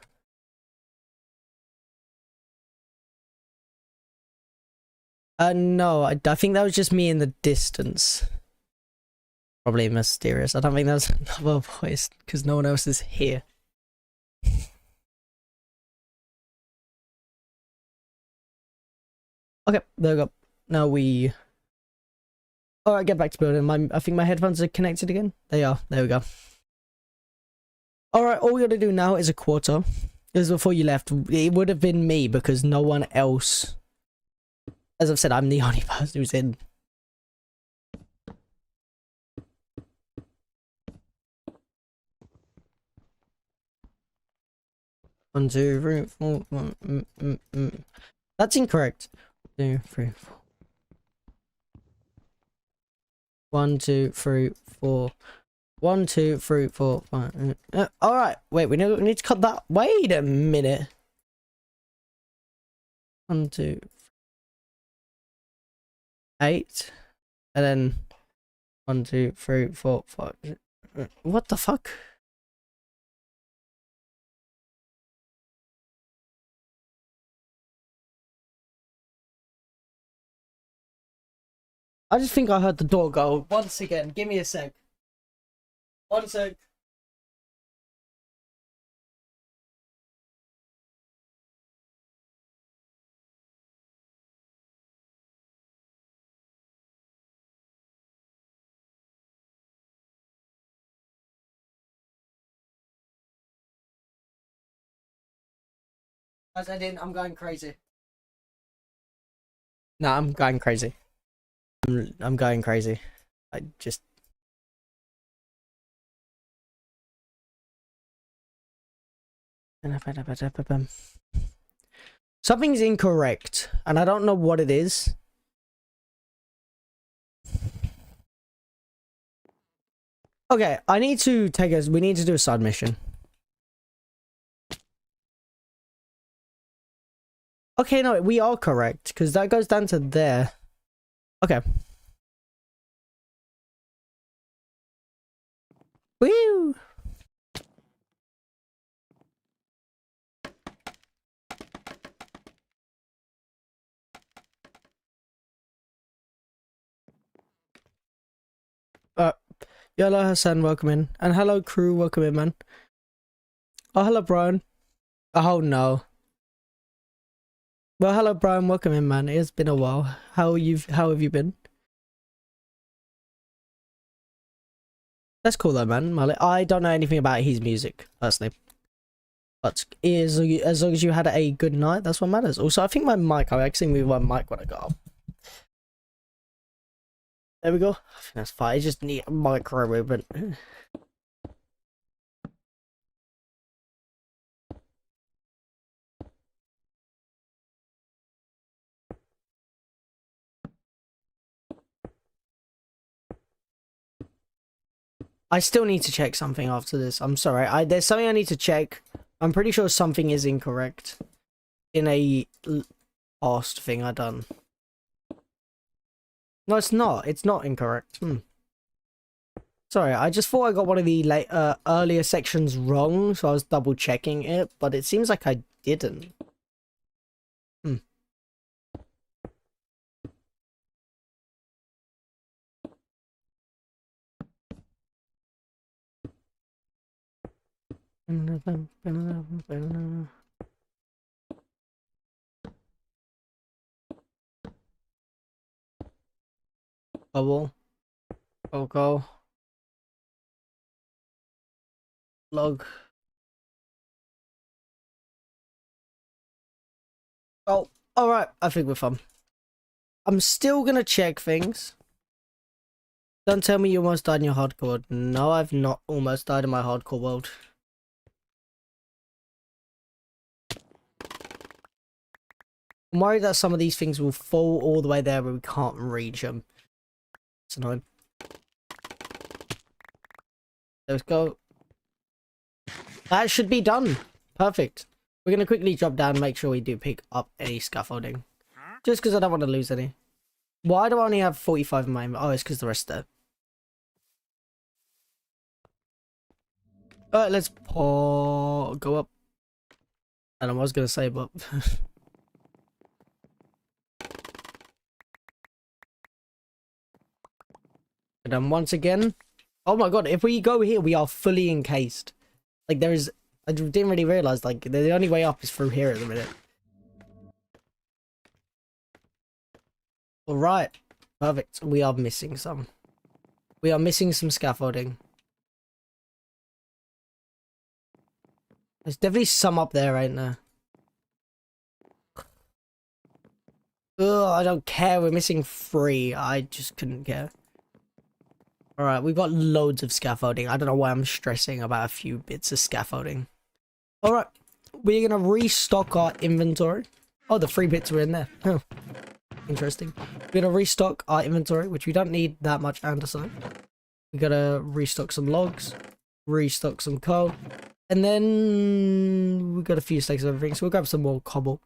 No, I think that was just me in the distance. Probably mysterious. I don't think that was another voice, because no one else is here. Okay, there we go. Now we... Alright, get back to building. I think my headphones are connected again. They are. There we go. Alright, all we gotta do now is a quarter. Because before you left, it would have been me because no one else... As I've said, I'm the only person who's in. One, two, three, four, one, That's incorrect. 2, 3, 4. 1, 2, 3, 4. 1, 2, 3, 4, 5. Alright, wait, we need to cut that. Wait a minute. 1, 2, 8. And then 1, 2, 3, 4, 5. What the fuck? I just think I heard the door go once again. Give me a sec. 1 sec. As I didn't, I'm going crazy. No, I'm going crazy. I'm going crazy. I just... Something's incorrect, and I don't know what it is. Okay, I need to take us. We need to do a side mission. Okay, no, we are correct because that goes down to there. Okay. Woo! Hello Hassan, welcome in. And hello crew, welcome in, man. Oh, hello Brian. Oh no. Well, hello Brian, welcome in, man. It's been a while. How have you been? That's cool though, man. I don't know anything about his music, personally. But as long as you had a good night, that's what matters. Also, I think my mic, I actually moved my mic when I got up. There we go. I think that's fine. I just need a micro movement. I still need to check something after this. I'm sorry. There's something I need to check. I'm pretty sure something is incorrect in a past thing I done. No, it's not. It's not incorrect. Sorry, I just thought I got one of the earlier sections wrong, so I was double checking it, but it seems like I didn't. Bubble. Coco. Log. Oh, alright. I think we're fine. I'm still gonna check things. Don't tell me you almost died in your hardcore. No, I've not almost died in my hardcore world. I'm worried that some of these things will fall all the way there where we can't reach them. It's annoying. Let's go. That should be done. Perfect. We're going to quickly drop down and make sure we do pick up any scaffolding. Just because I don't want to lose any. Why do I only have 45 in my... Oh, it's because the rest are... Alright, let's go up. And I was going to say, but... And then once again... Oh my god, if we go here, we are fully encased. Like, there is... I didn't really realise, like, the only way up is through here at the minute. Alright. Perfect. We are missing some. We are missing some scaffolding. There's definitely some up there right now. Ugh, I don't care. We're missing 3. I just couldn't care. Alright, we've got loads of scaffolding. I don't know why I'm stressing about a few bits of scaffolding. Alright, we're gonna restock our inventory. Oh, the 3 bits were in there. Oh, interesting. We're gonna restock our inventory, which we don't need that much andesite. We gotta restock some logs, restock some coal, and then we got a few stacks of everything, so we'll grab some more cobble.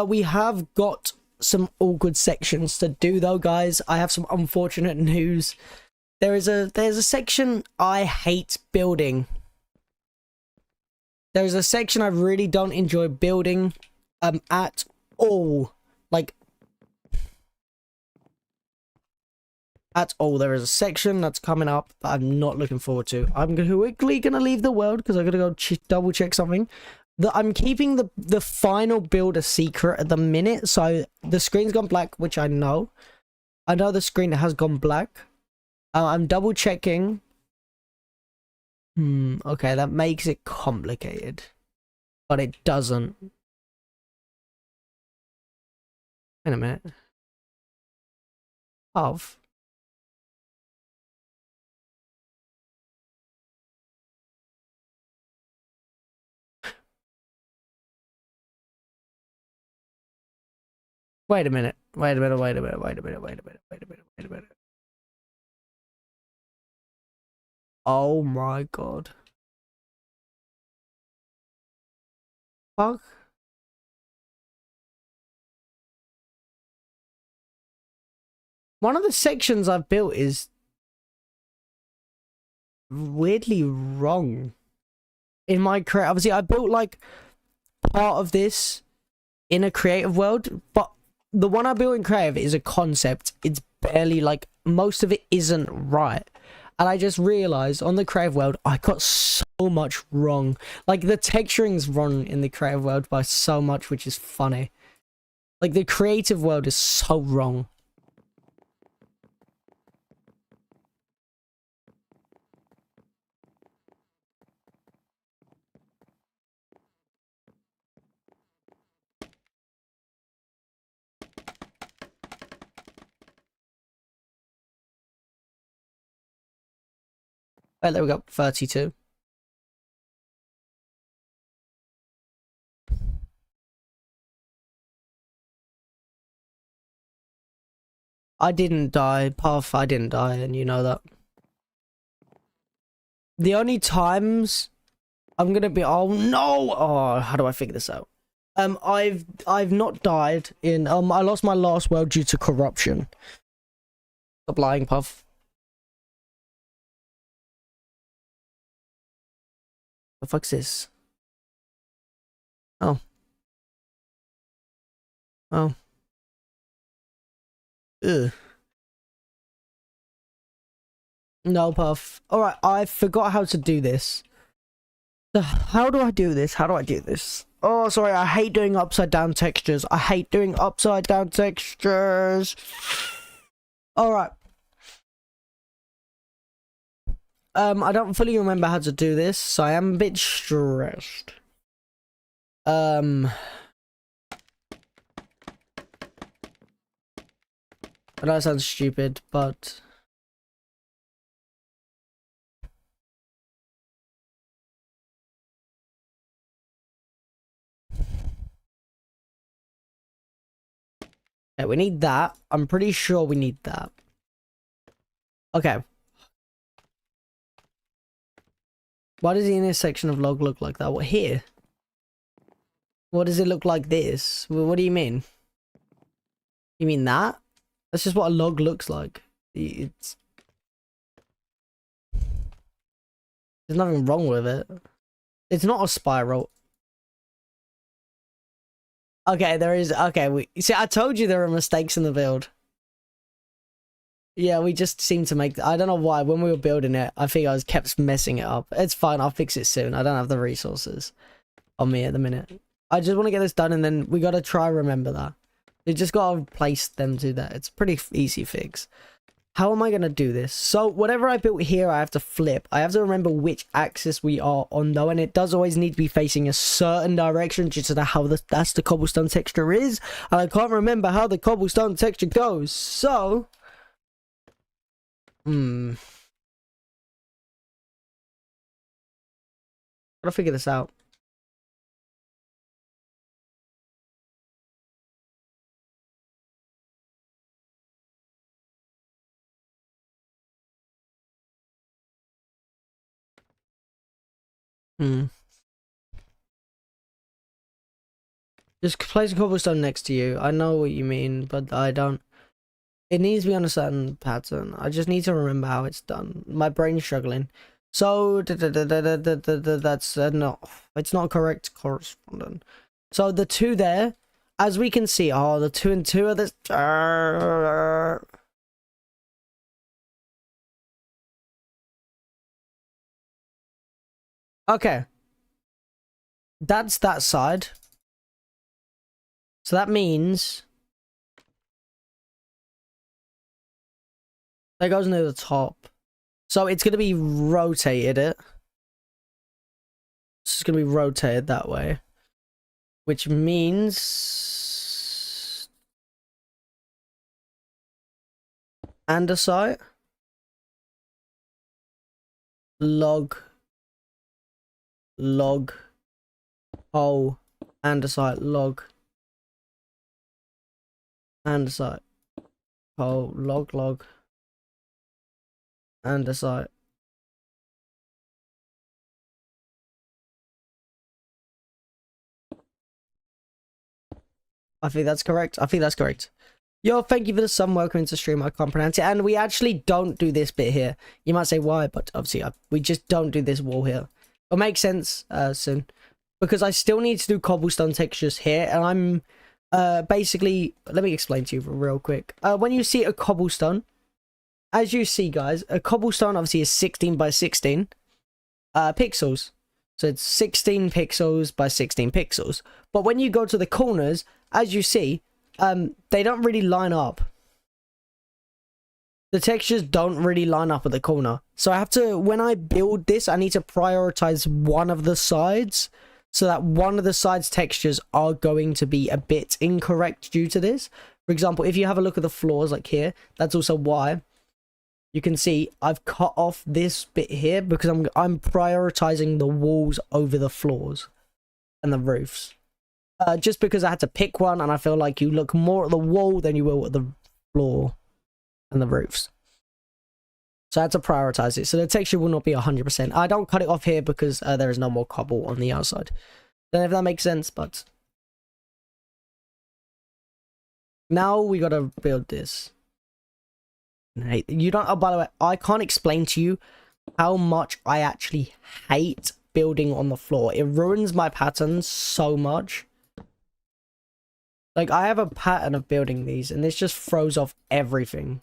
We have got some awkward sections to do though, guys. I have some unfortunate news. There's a section I hate building. There's a section I really don't enjoy building at all. Like at all. There is a section that's coming up that I'm not looking forward to. I'm quickly gonna leave the world because I gotta go double check something. I'm keeping the final build a secret at the minute, so the screen's gone black, which I know. I know the screen has gone black. I'm double checking. Okay, that makes it complicated, but it doesn't. Wait a minute. Wait a minute. Wait a minute. Wait a minute. Wait a minute. Wait a minute. Wait a minute. Wait a minute. Oh my god. Fuck. One of the sections I've built is weirdly wrong. In my creative, obviously I built like part of this in a creative world, but the one I built in creative is a concept. It's barely like, most of it isn't right. And I just realized on the creative world, I got so much wrong. Like the texturing's wrong in the creative world by so much, which is funny. Like the creative world is so wrong. Right, there we go. 32. I didn't die, Puff. I didn't die, and you know that. The only times I'm gonna be, oh no! Oh, how do I figure this out? I've not died in, I lost my last world due to corruption. Stop lying, Puff. The fuck's this? Oh. Oh. Ugh. No, Puff. Alright, I forgot how to do this. How do I do this? How do I do this? Oh, sorry, I hate doing upside down textures. I hate doing upside down textures. Alright. I don't fully remember how to do this, so I am a bit stressed. I know it sounds stupid, but... Okay, we need that. I'm pretty sure we need that. Okay. Why does the intersection of log look like that? What, here? What does it look like this? What do you mean? You mean that? That's just what a log looks like. It's... There's nothing wrong with it. It's not a spiral. Okay, there is... Okay, see, I told you there were mistakes in the build. Yeah, we just seem to make... I don't know why. When we were building it, I think I was kept messing it up. It's fine. I'll fix it soon. I don't have the resources on me at the minute. I just want to get this done, and then we got to try remember that. We just got to place them to that. It's a pretty easy fix. How am I going to do this? So whatever I built here, I have to flip. I have to remember which axis we are on though, and it does always need to be facing a certain direction due to how that's the cobblestone texture is. And I can't remember how the cobblestone texture goes. So, gotta figure this out. Just place a cobblestone next to you. I know what you mean, but I don't. It needs to be on a certain pattern. I just need to remember how it's done. My brain's struggling. So that's not. It's not correct correspondent. So the two there, as we can see, oh, the 2 and 2 are this. Okay, that's that side. So that means that goes near the top. So it's gonna be rotated. It's gonna be rotated that way, which means andesite log hole andesite log andesite hole log andesite. I think that's correct. Yo, thank you for the sub. Welcome into stream. I can't pronounce it. And we actually don't do this bit here. You might say why, but obviously we just don't do this wall here. It'll make sense soon. Because I still need to do cobblestone textures here. And I'm basically... Let me explain to you real quick. When you see a cobblestone, as you see, guys, a cobblestone obviously is 16 by 16 pixels. So it's 16 pixels by 16 pixels. But when you go to the corners, as you see, they don't really line up. The textures don't really line up at the corner. So I have to, when I build this, I need to prioritize one of the sides. So that one of the sides textures are going to be a bit incorrect due to this. For example, if you have a look at the floors like here, that's also why. You can see I've cut off this bit here because I'm prioritizing the walls over the floors and the roofs. Just because I had to pick one, and I feel like you look more at the wall than you will at the floor and the roofs. So I had to prioritize it. So the texture will not be 100%. I don't cut it off here because there is no more cobble on the outside. Don't know if that makes sense, but now we gotta build this. You don't. Oh, by the way, I can't explain to you how much I actually hate building on the floor. It ruins my patterns so much. Like, I have a pattern of building these, and this just throws off everything.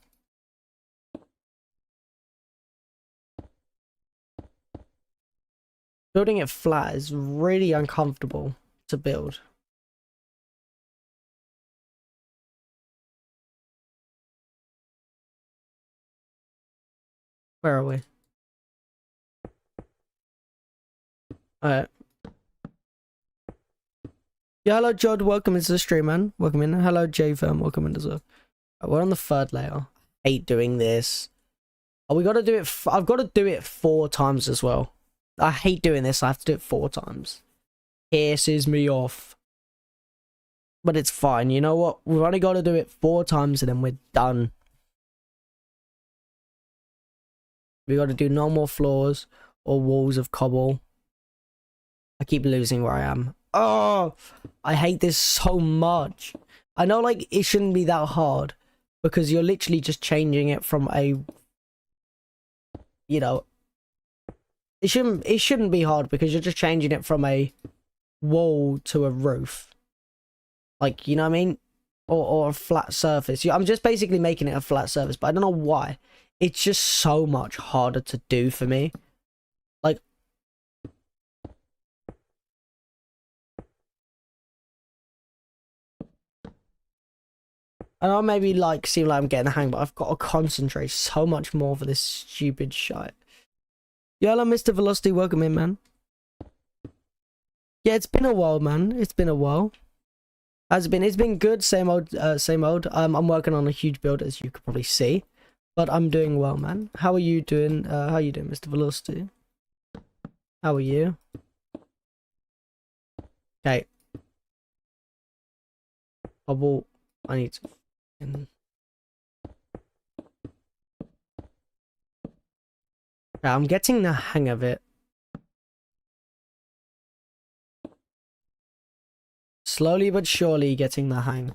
Building it flat is really uncomfortable to build. Where are we? Alright. Yeah, hello, Jod. Welcome into the stream, man. Welcome in. Hello, J-Firm. Welcome in as well. Right, we're on the third layer. I hate doing this. Oh, we got to do it. I've got to do it 4 times as well. I hate doing this. I have to do it 4 times. Pisses me off. But it's fine. You know what? We've only got to do it 4 times and then we're done. We got to do no more floors or walls of cobble. I keep losing where I am. Oh, I hate this so much. I know, like, it shouldn't be that hard because you're literally just changing it from a, you know, it shouldn't be hard because you're just changing it from a wall to a roof. Like, you know what I mean? Or a flat surface. I'm just basically making it a flat surface, but I don't know why. It's just so much harder to do for me. Like, I know maybe like seem like I'm getting the hang, but I've got to concentrate so much more for this stupid shit. Hello, Mr. Velocity, welcome in, man. Yeah, it's been a while, man. It's been a while. Has it been? It's been good. Same old, same old. I'm working on a huge build, as you could probably see, but I'm doing well, man. How are you doing? How are you doing, Mr. Velocity? How are you? Okay. Bubble. I need to. Yeah, I'm getting the hang of it. Slowly but surely getting the hang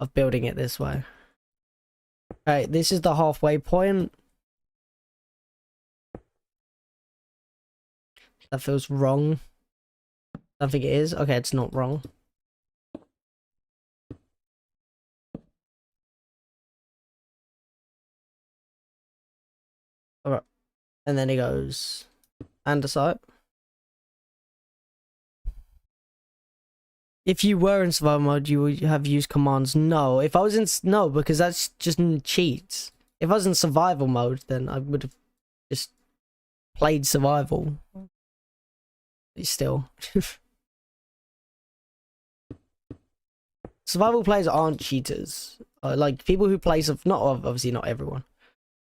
of building it this way. Okay, this is the halfway point. That feels wrong. I think it is. Okay, it's not wrong. Alright. And then he goes andesite. If you were in survival mode, you would have used commands. No, if I was in no, because that's just cheats. If I was in survival mode, then I would have just played survival. Still, survival players aren't cheaters. Like people who play not obviously not everyone,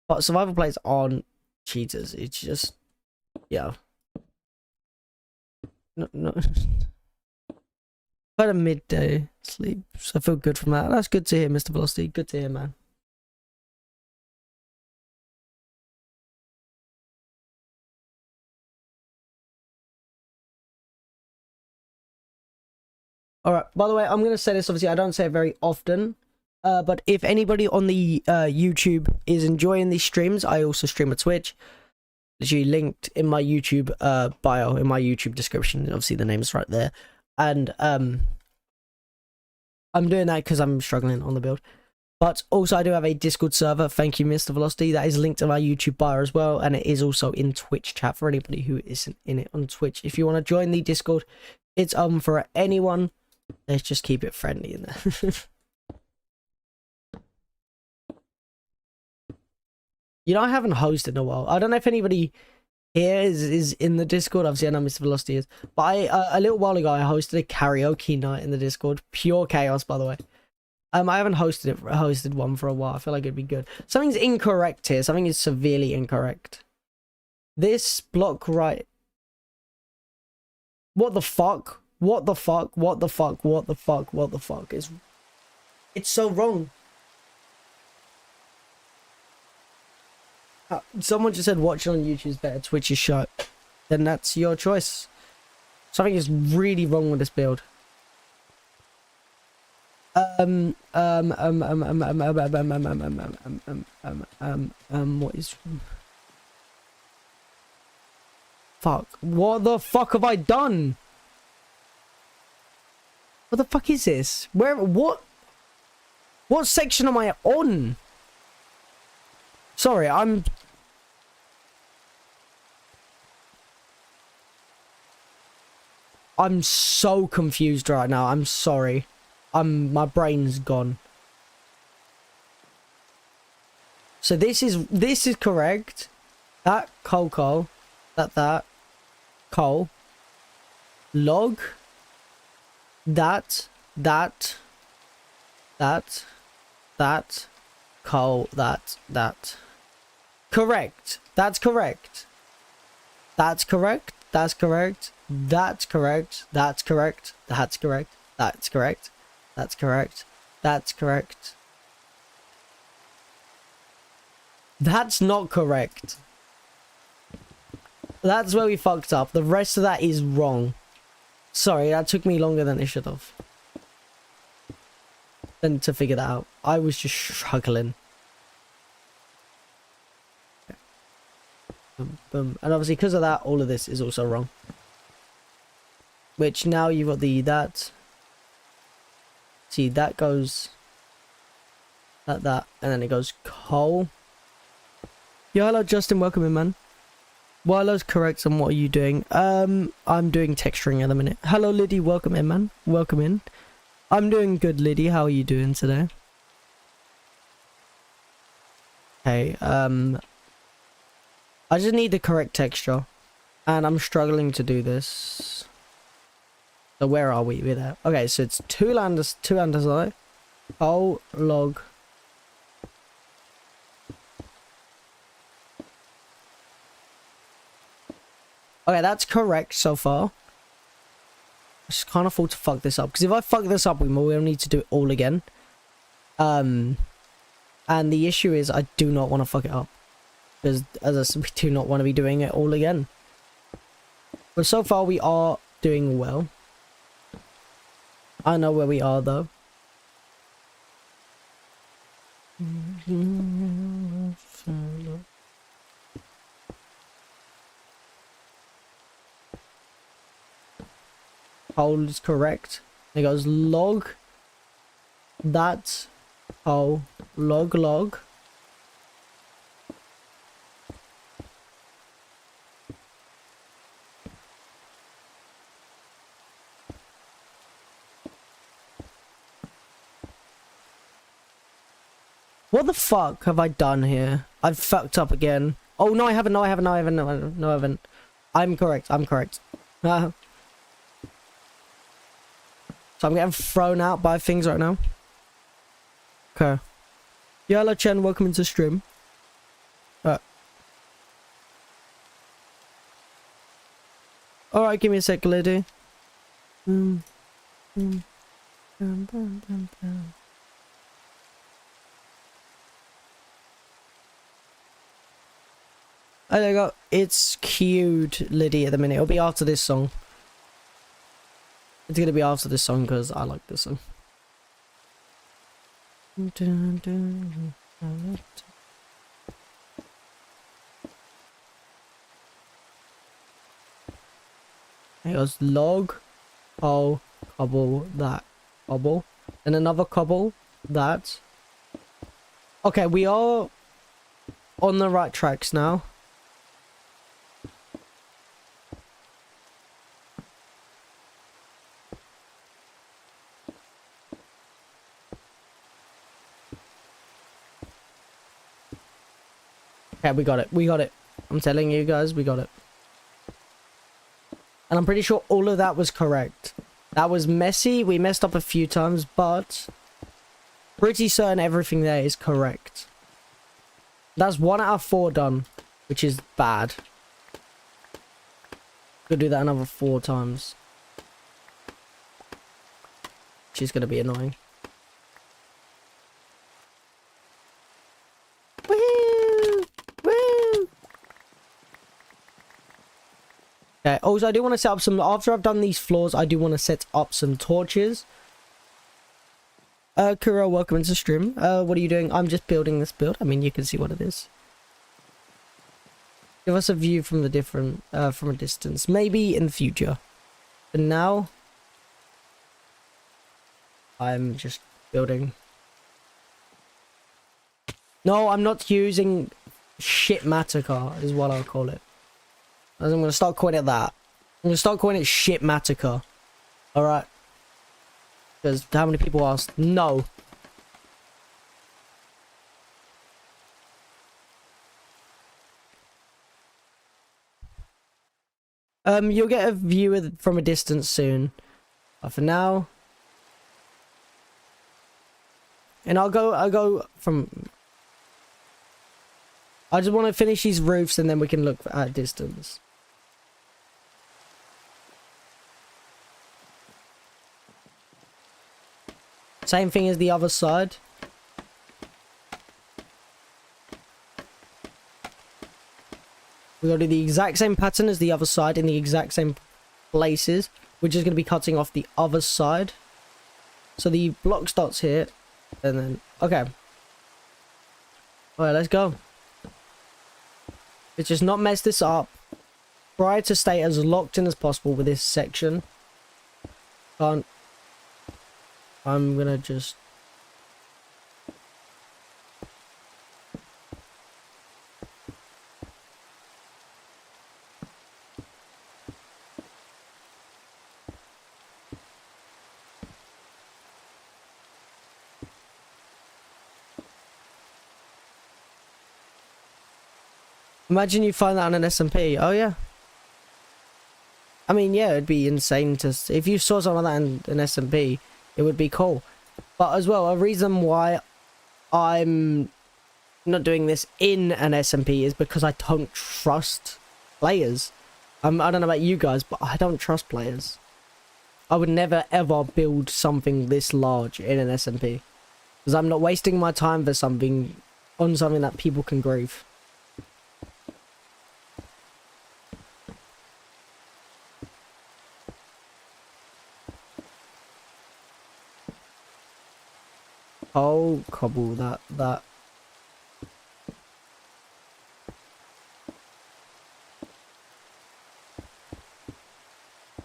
but survival players aren't cheaters. It's just yeah. No. Had a midday sleep, so I feel good from that. That's good to hear, Mr. Velocity. Good to hear, man. Alright, by the way, I'm going to say this, obviously, I don't say it very often, but if anybody on the YouTube is enjoying these streams, I also stream on Twitch. Literally linked in my YouTube bio, in my YouTube description. Obviously, the name's right there. And I'm doing that because I'm struggling on the build. But also, I do have a Discord server. Thank you, Mr. Velocity. That is linked in my YouTube bio as well. And it is also in Twitch chat for anybody who isn't in it on Twitch. If you want to join the Discord, it's for anyone. Let's just keep it friendly in there. You know, I haven't hosted in a while. I don't know if anybody here is in the Discord. Obviously, I know Mr. Velocity is. But a little while ago, I hosted a karaoke night in the Discord. Pure chaos, by the way. I haven't hosted one for a while. I feel like it'd be good. Something's incorrect here. Something is severely incorrect. This block right. What the fuck? What the fuck? What the fuck? What the fuck? What the fuck? It's so wrong. Someone just said watching on YouTube is better, Twitch is shut. Then that's your choice. Something is really wrong with this build. What is... Fuck. What the fuck have I done? What the fuck is this? What section am I on? Sorry, I'm so confused right now. I'm sorry. My brain's gone. So this is correct. That coal. That coal. Log. That coal. That. Correct. That's correct. That's correct. That's correct. That's correct. That's correct. That's correct. That's correct. That's correct. That's correct. That's not correct. That's where we fucked up. The rest of that is wrong. Sorry, that took me longer than it should have. Than to figure that out. I was just struggling. Boom. And obviously because of that, all of this is also wrong. Which now you've got that. See, that goes that, and then it goes coal. Yeah, hello Justin, welcome in, man. Wirelow's correct, and what are you doing? I'm doing texturing at the minute. Hello Liddy, welcome in, man. Welcome in. I'm doing good, Liddy. How are you doing today? Okay, I just need the correct texture. And I'm struggling to do this. So where are we with that? Okay, so it's two andesite, coal, log. Okay, that's correct so far. I just can't afford to fuck this up. Because if I fuck this up, we'll need to do it all again. And the issue is I do not want to fuck it up. Because, as I said, we do not want to be doing it all again. But so far, we are doing well. I know where we are, though. Hole is correct. It goes log. That hole. Log. What the fuck have I done here? I've fucked up again. Oh, no, I haven't. No, I haven't. No, I haven't. No, I haven't. I'm correct. So I'm getting thrown out by things right now. Okay. Hello, Chen. Welcome into stream. Alright, give me a sec, lady. Oh, there you go. It's cute, Liddy, at the minute. It'll be after this song. It's gonna be after this song because I like this song. It goes log, hole, cobble, that, cobble, and another cobble, that. Okay, we are on the right tracks now. Okay, we got it. We got it. I'm telling you guys, we got it. And I'm pretty sure all of that was correct. That was messy. We messed up a few times, but pretty certain everything there is correct. That's 1 out of 4 done, which is bad. Could do that another 4 times. She's gonna be annoying. Woo! Woo! Okay, also I do want to set up some, after I've done these floors, I do want to set up some torches. Kuro, welcome into stream. What are you doing? I'm just building this build. I mean, you can see what it is. Give us a view from the different, from a distance. Maybe in the future. But now, I'm just building. No, I'm not using shit Matica, is what I'll call it. I'm going to start calling it that. I'm going to start calling it shit Matica. Alright. Because how many people asked? No. You'll get a view from a distance soon. But for now. And I'll go from... I just want to finish these roofs and then we can look at distance. Same thing as the other side. We're going to do the exact same pattern as the other side in the exact same places. We're just going to be cutting off the other side. So the block starts here. And then... Okay. Alright, let's go. Let's just not mess this up. Try to stay as locked in as possible with this section. Can't... I'm gonna just... Imagine you find that on an SMP. Oh, yeah. I mean, yeah, it'd be insane to... If you saw something like that in an SMP, it would be cool. But as well, a reason why I'm not doing this in an SMP is because I don't trust players. I don't know about you guys, but I don't trust players. I would never ever build something this large in an SMP. Because I'm not wasting my time for something... on something that people can grieve. Oh, cobble that.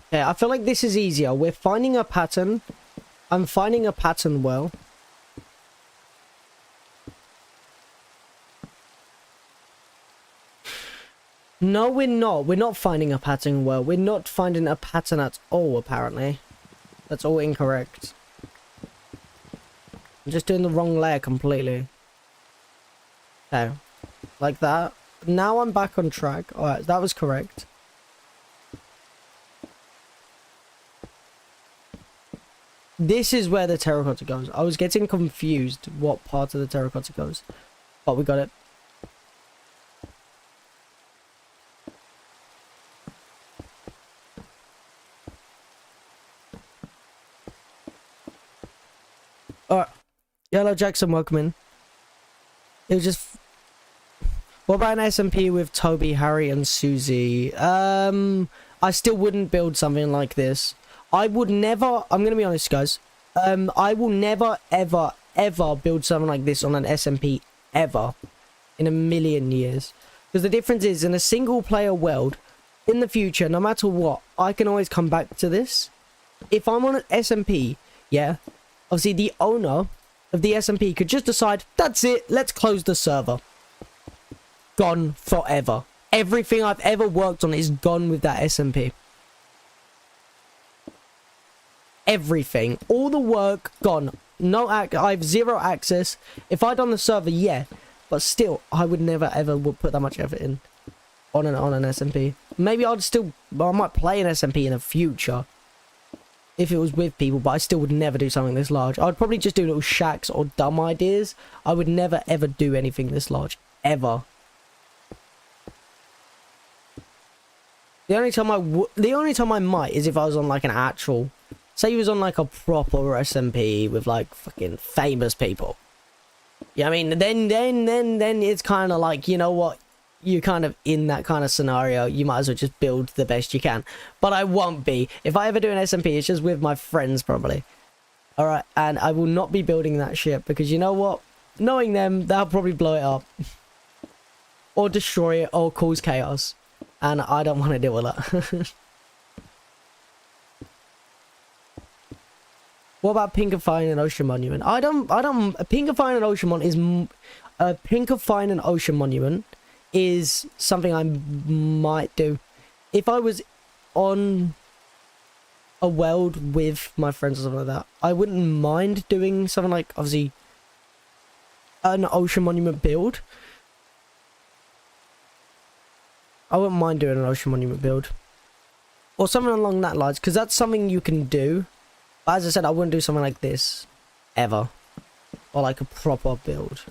Okay, I feel like this is easier. We're finding a pattern. I'm finding a pattern well. No, we're not. We're not finding a pattern well. We're not finding a pattern at all, apparently. That's all incorrect. I'm just doing the wrong layer completely. Okay. Like that. Now I'm back on track. Alright, that was correct. This is where the terracotta goes. I was getting confused what part of the terracotta goes. But we got it. Alright. Yellow Jackson, welcome in. It was just... What about an SMP with Toby, Harry, and Susie? I still wouldn't build something like this. I would never... I'm going to be honest, guys. I will never, ever, ever build something like this on an SMP, ever. In a million years. Because the difference is, in a single-player world, in the future, no matter what, I can always come back to this. If I'm on an SMP, yeah, obviously the owner of the SMP could just decide, that's it, let's close the server. Gone forever. Everything I've ever worked on is gone with that SMP. Everything. All the work, gone. No, I have zero access. If I'd on the server, yeah. But still, I would never ever would put that much effort in. On an SMP. Maybe I might play an SMP in the future. If it was with people, but I still would never do something this large. I'd probably just do little shacks or dumb ideas. I would never ever do anything this large. Ever. The only time I might is if I was on like an actual... Say you was on like a proper SMP with like fucking famous people. Yeah, I mean, then it's kind of like, you know what? You're kind of in that kind of scenario. You might as well just build the best you can. But I won't be. If I ever do an SMP, it's just with my friends probably. Alright, and I will not be building that shit because you know what? Knowing them, they'll probably blow it up. Or destroy it or cause chaos. And I don't want to deal with that. What about pinkifying an ocean monument? Pinkifying an ocean monument is... pinkifying an ocean monument is something I might do. If I was on a world with my friends or something like that, I wouldn't mind doing something like, obviously, an ocean monument build. I wouldn't mind doing an ocean monument build. Or something along that lines, because that's something you can do. But as I said, I wouldn't do something like this. Ever. Or like a proper build.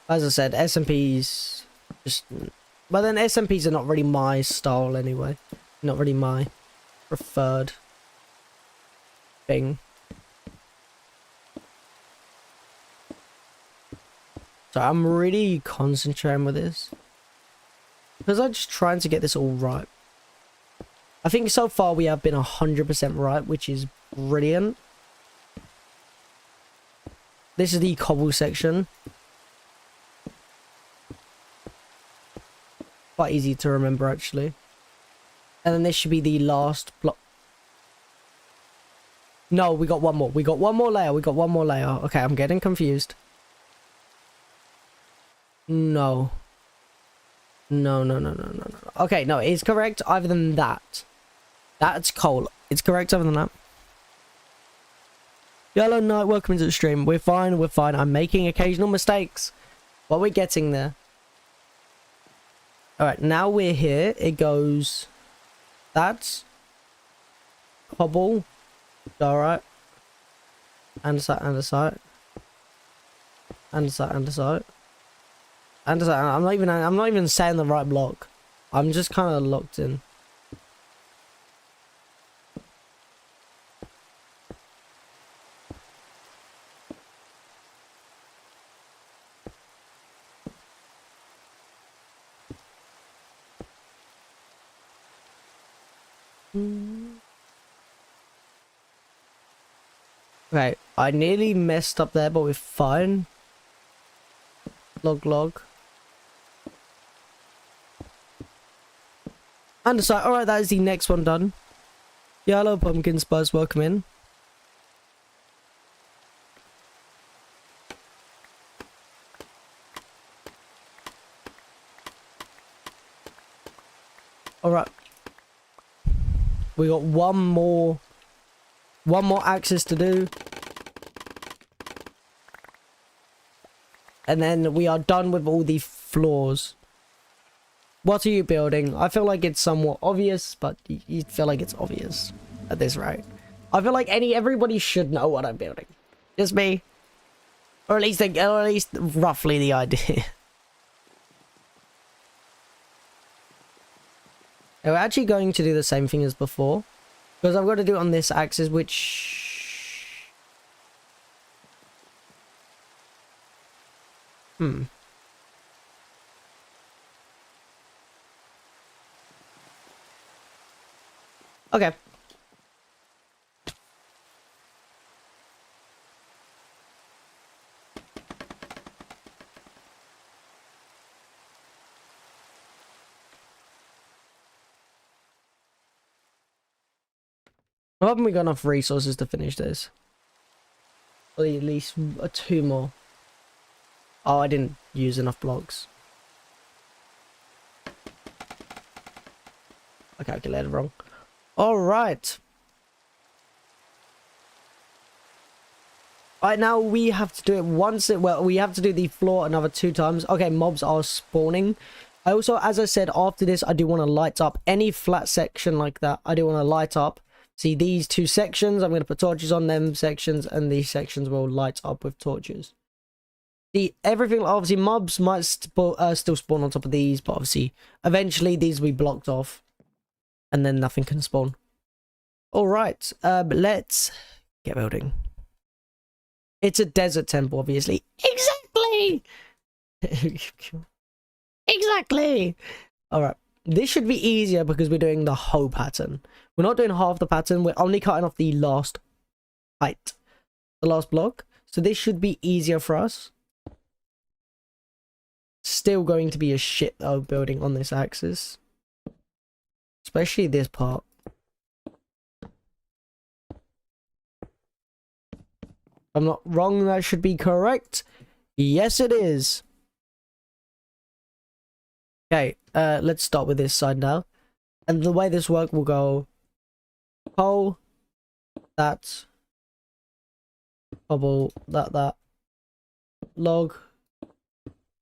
As I said, SMPs just... But then SMPs are not really my style anyway. Not really my preferred thing. So I'm really concentrating with this. Because I'm just trying to get this all right. I think so far we have been 100% right, which is brilliant. This is the cobble section. Quite easy to remember, actually. And then this should be the last block. No, we got one more. We got one more layer. We got one more layer. Okay, I'm getting confused. No. No, no, no, no, no, no. Okay, no, it's correct other than that. That's coal. It's correct other than that. Yellow Knight, welcome to the stream. We're fine, we're fine. I'm making occasional mistakes, but we're getting there. Alright, now we're here. It goes... That's... Cobble. Alright. Andesite, andesite. Andesite, andesite. Andesite. I'm not even saying the right block. I'm just kind of locked in. Okay, I nearly messed up there, but we're fine. Log, log. Andesite. Alright, that is the next one done. Yellow pumpkin spice, welcome in. Alright. We got one more axis to do. And then we are done with all the floors. What are you building? I feel like it's somewhat obvious, but you feel like it's obvious at this rate. I feel like everybody should know what I'm building. Just me. Or at least roughly the idea. We're actually going to do the same thing as before. Because I've got to do it on this axis, which... Okay. I haven't we got enough resources to finish this? Or at least 2 more. Oh, I didn't use enough blocks. I calculated wrong. Alright. Alright, now we have to do it once. Well, we have to do the floor another 2 times. Okay, mobs are spawning. I also, as I said, after this, I do want to light up any flat section like that. I do want to light up. See these 2 sections, I'm going to put torches on them sections, and these sections will light up with torches. Everything, obviously, mobs might still spawn on top of these, but obviously, eventually these will be blocked off, and then nothing can spawn. Alright, let's get building. It's a desert temple, obviously. Exactly! Exactly! Alright. This should be easier because we're doing the whole pattern. We're not doing half the pattern. We're only cutting off the last height. The last block. So this should be easier for us. Still going to be a shit of building on this axis. Especially this part. I'm not wrong. That should be correct. Yes, it is. Okay, let's start with this side now. And the way this work will go... Coal. That. Cobble. That. Log.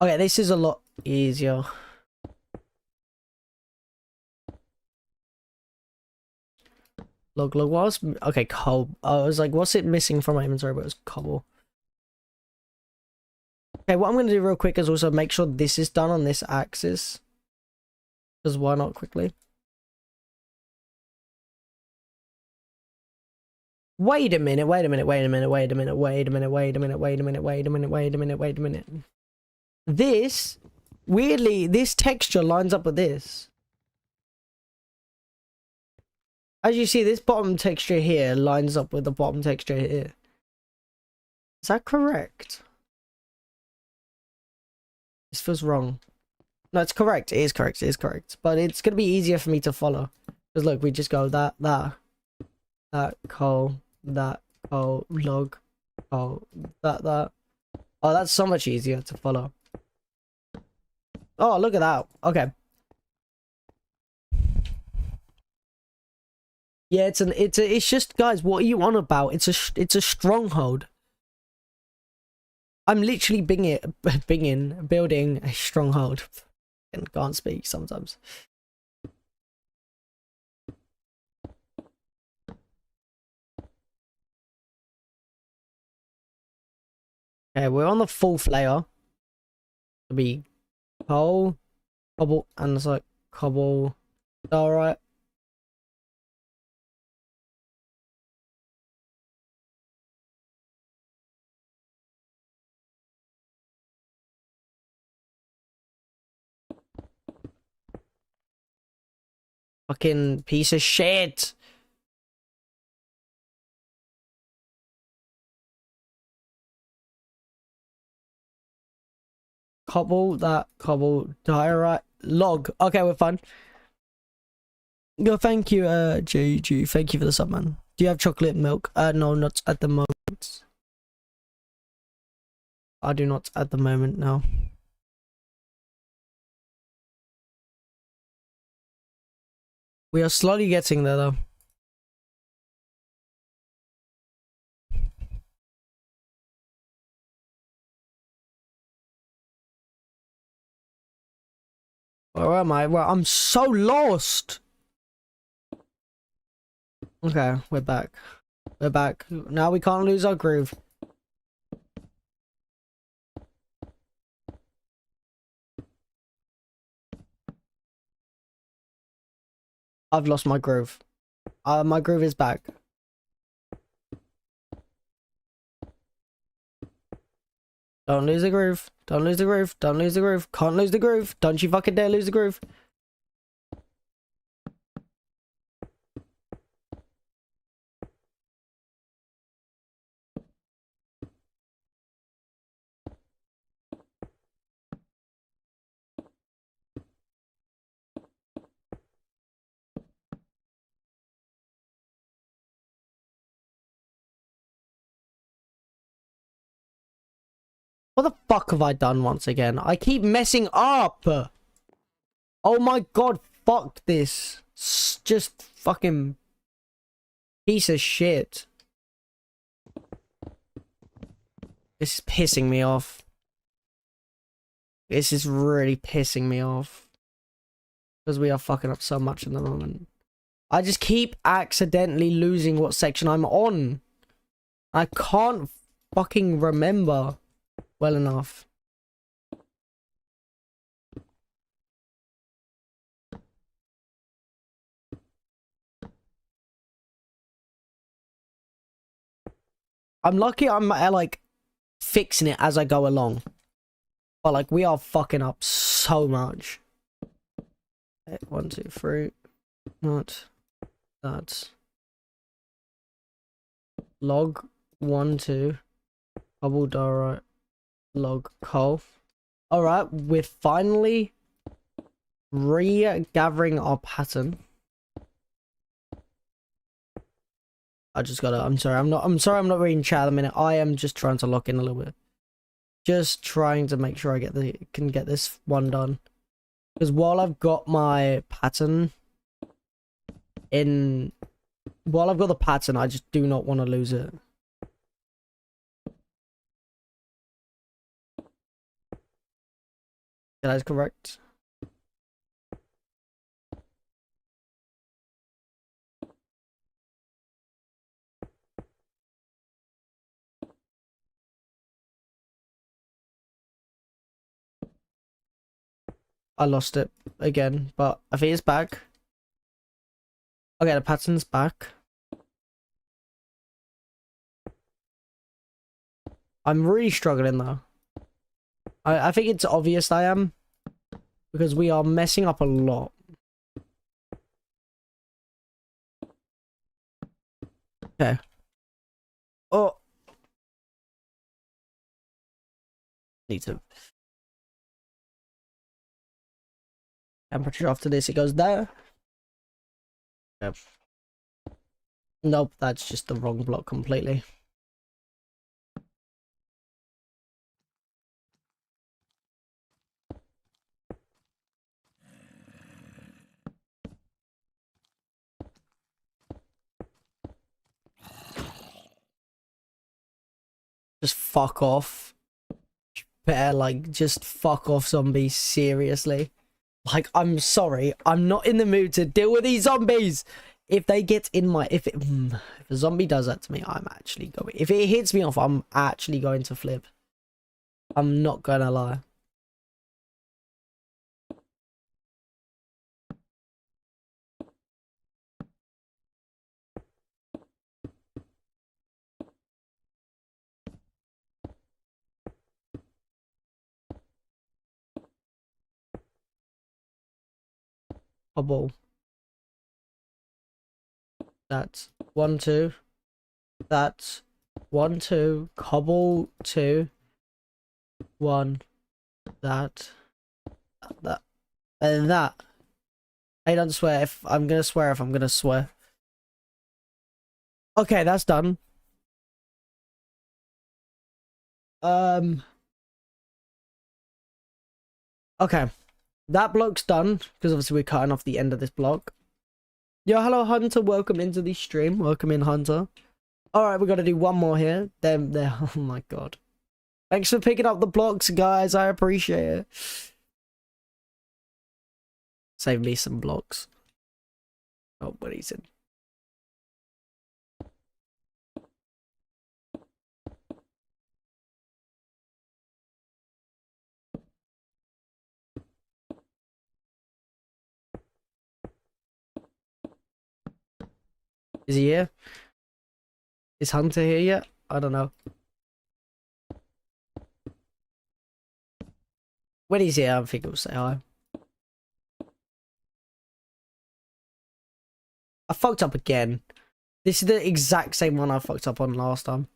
Okay, this is a lot easier. Log. What else? Okay, coal. I was like, what's it missing from my inventory? But it was cobble. Okay, what I'm going to do real quick is also make sure this is done on this axis. Because why not quickly? Wait a minute. This, weirdly, this texture lines up with this. As you see, this bottom texture here lines up with the bottom texture here. Is that correct? This feels wrong. No, it's correct. It is correct. It is correct. But it's going to be easier for me to follow. Because look, we just go that, coal, log, coal, that. Oh, that's so much easier to follow. Oh, look at that. Okay. Yeah, it's just, guys, what are you on about? It's a stronghold. I'm literally building a stronghold. And can't speak sometimes. Okay, we're on the 4th layer. To be coal, cobble, and it's like cobble. Alright. Fucking piece of shit. Cobble, that, cobble, diorite, log. Okay, we're fine. Yo, thank you, JG. Thank you for the sub, man. Do you have chocolate milk? No, not at the moment. I do not at the moment, no. We are slowly getting there, though. Where am I? Well, I'm so lost. Okay, we're back. We're back. Now we can't lose our groove. I've lost my groove. My groove is back. Don't lose the groove. Don't lose the groove. Don't lose the groove. Can't lose the groove. Don't you fucking dare lose the groove. What the fuck have I done once again? I keep messing up. Oh my god, fuck this. Just fucking piece of shit. This is pissing me off. This is really pissing me off. Because we are fucking up so much at the moment. I just keep accidentally losing what section I'm on. I can't fucking remember well enough. I'm lucky I'm like fixing it as I go along. But like we are fucking up so much. 1, 2, 3. Not that. Log 1, 2. Cobble diorite. Log coal. Alright, we're finally regathering our pattern. I'm sorry, I'm not reading chat at the minute. I am just trying to lock in a little bit. Just trying to make sure I can get this one done. Because while I've got my pattern while I've got the pattern, I just do not want to lose it. That is correct. I lost it again, but I think it's back. Okay, the pattern's back. I'm really struggling though. I think it's obvious I am. Because we are messing up a lot. Okay. Oh. Need to. Temperature after this, it goes there. Yep. Nope, that's just the wrong block completely. Just fuck off. Better, like, just fuck off, zombies. Seriously. Like, I'm sorry. I'm not in the mood to deal with these zombies. If they get in my... If a zombie does that to me, I'm actually going... If it hits me off, I'm actually going to flip. I'm not gonna lie. Hobble. That's 1, 2. That's 1, 2. Cobble 2. 1. That. And that. I don't swear if I'm gonna swear if I'm gonna swear. Okay, that's done. Okay. That block's done, because obviously we're cutting off the end of this block. Yo, hello Hunter, welcome into the stream. Welcome in, Hunter. Alright, we gotta do one more here. Then there, oh my god. Thanks for picking up the blocks, guys. I appreciate it. Save me some blocks. Oh, what he's in. Is he here? Is Hunter here yet? I don't know. When he's here, I think he'll say hi. I fucked up again. This is the exact same one I fucked up on last time.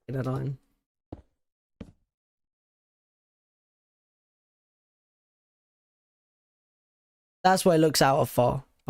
In a line. That's what it looks out of for.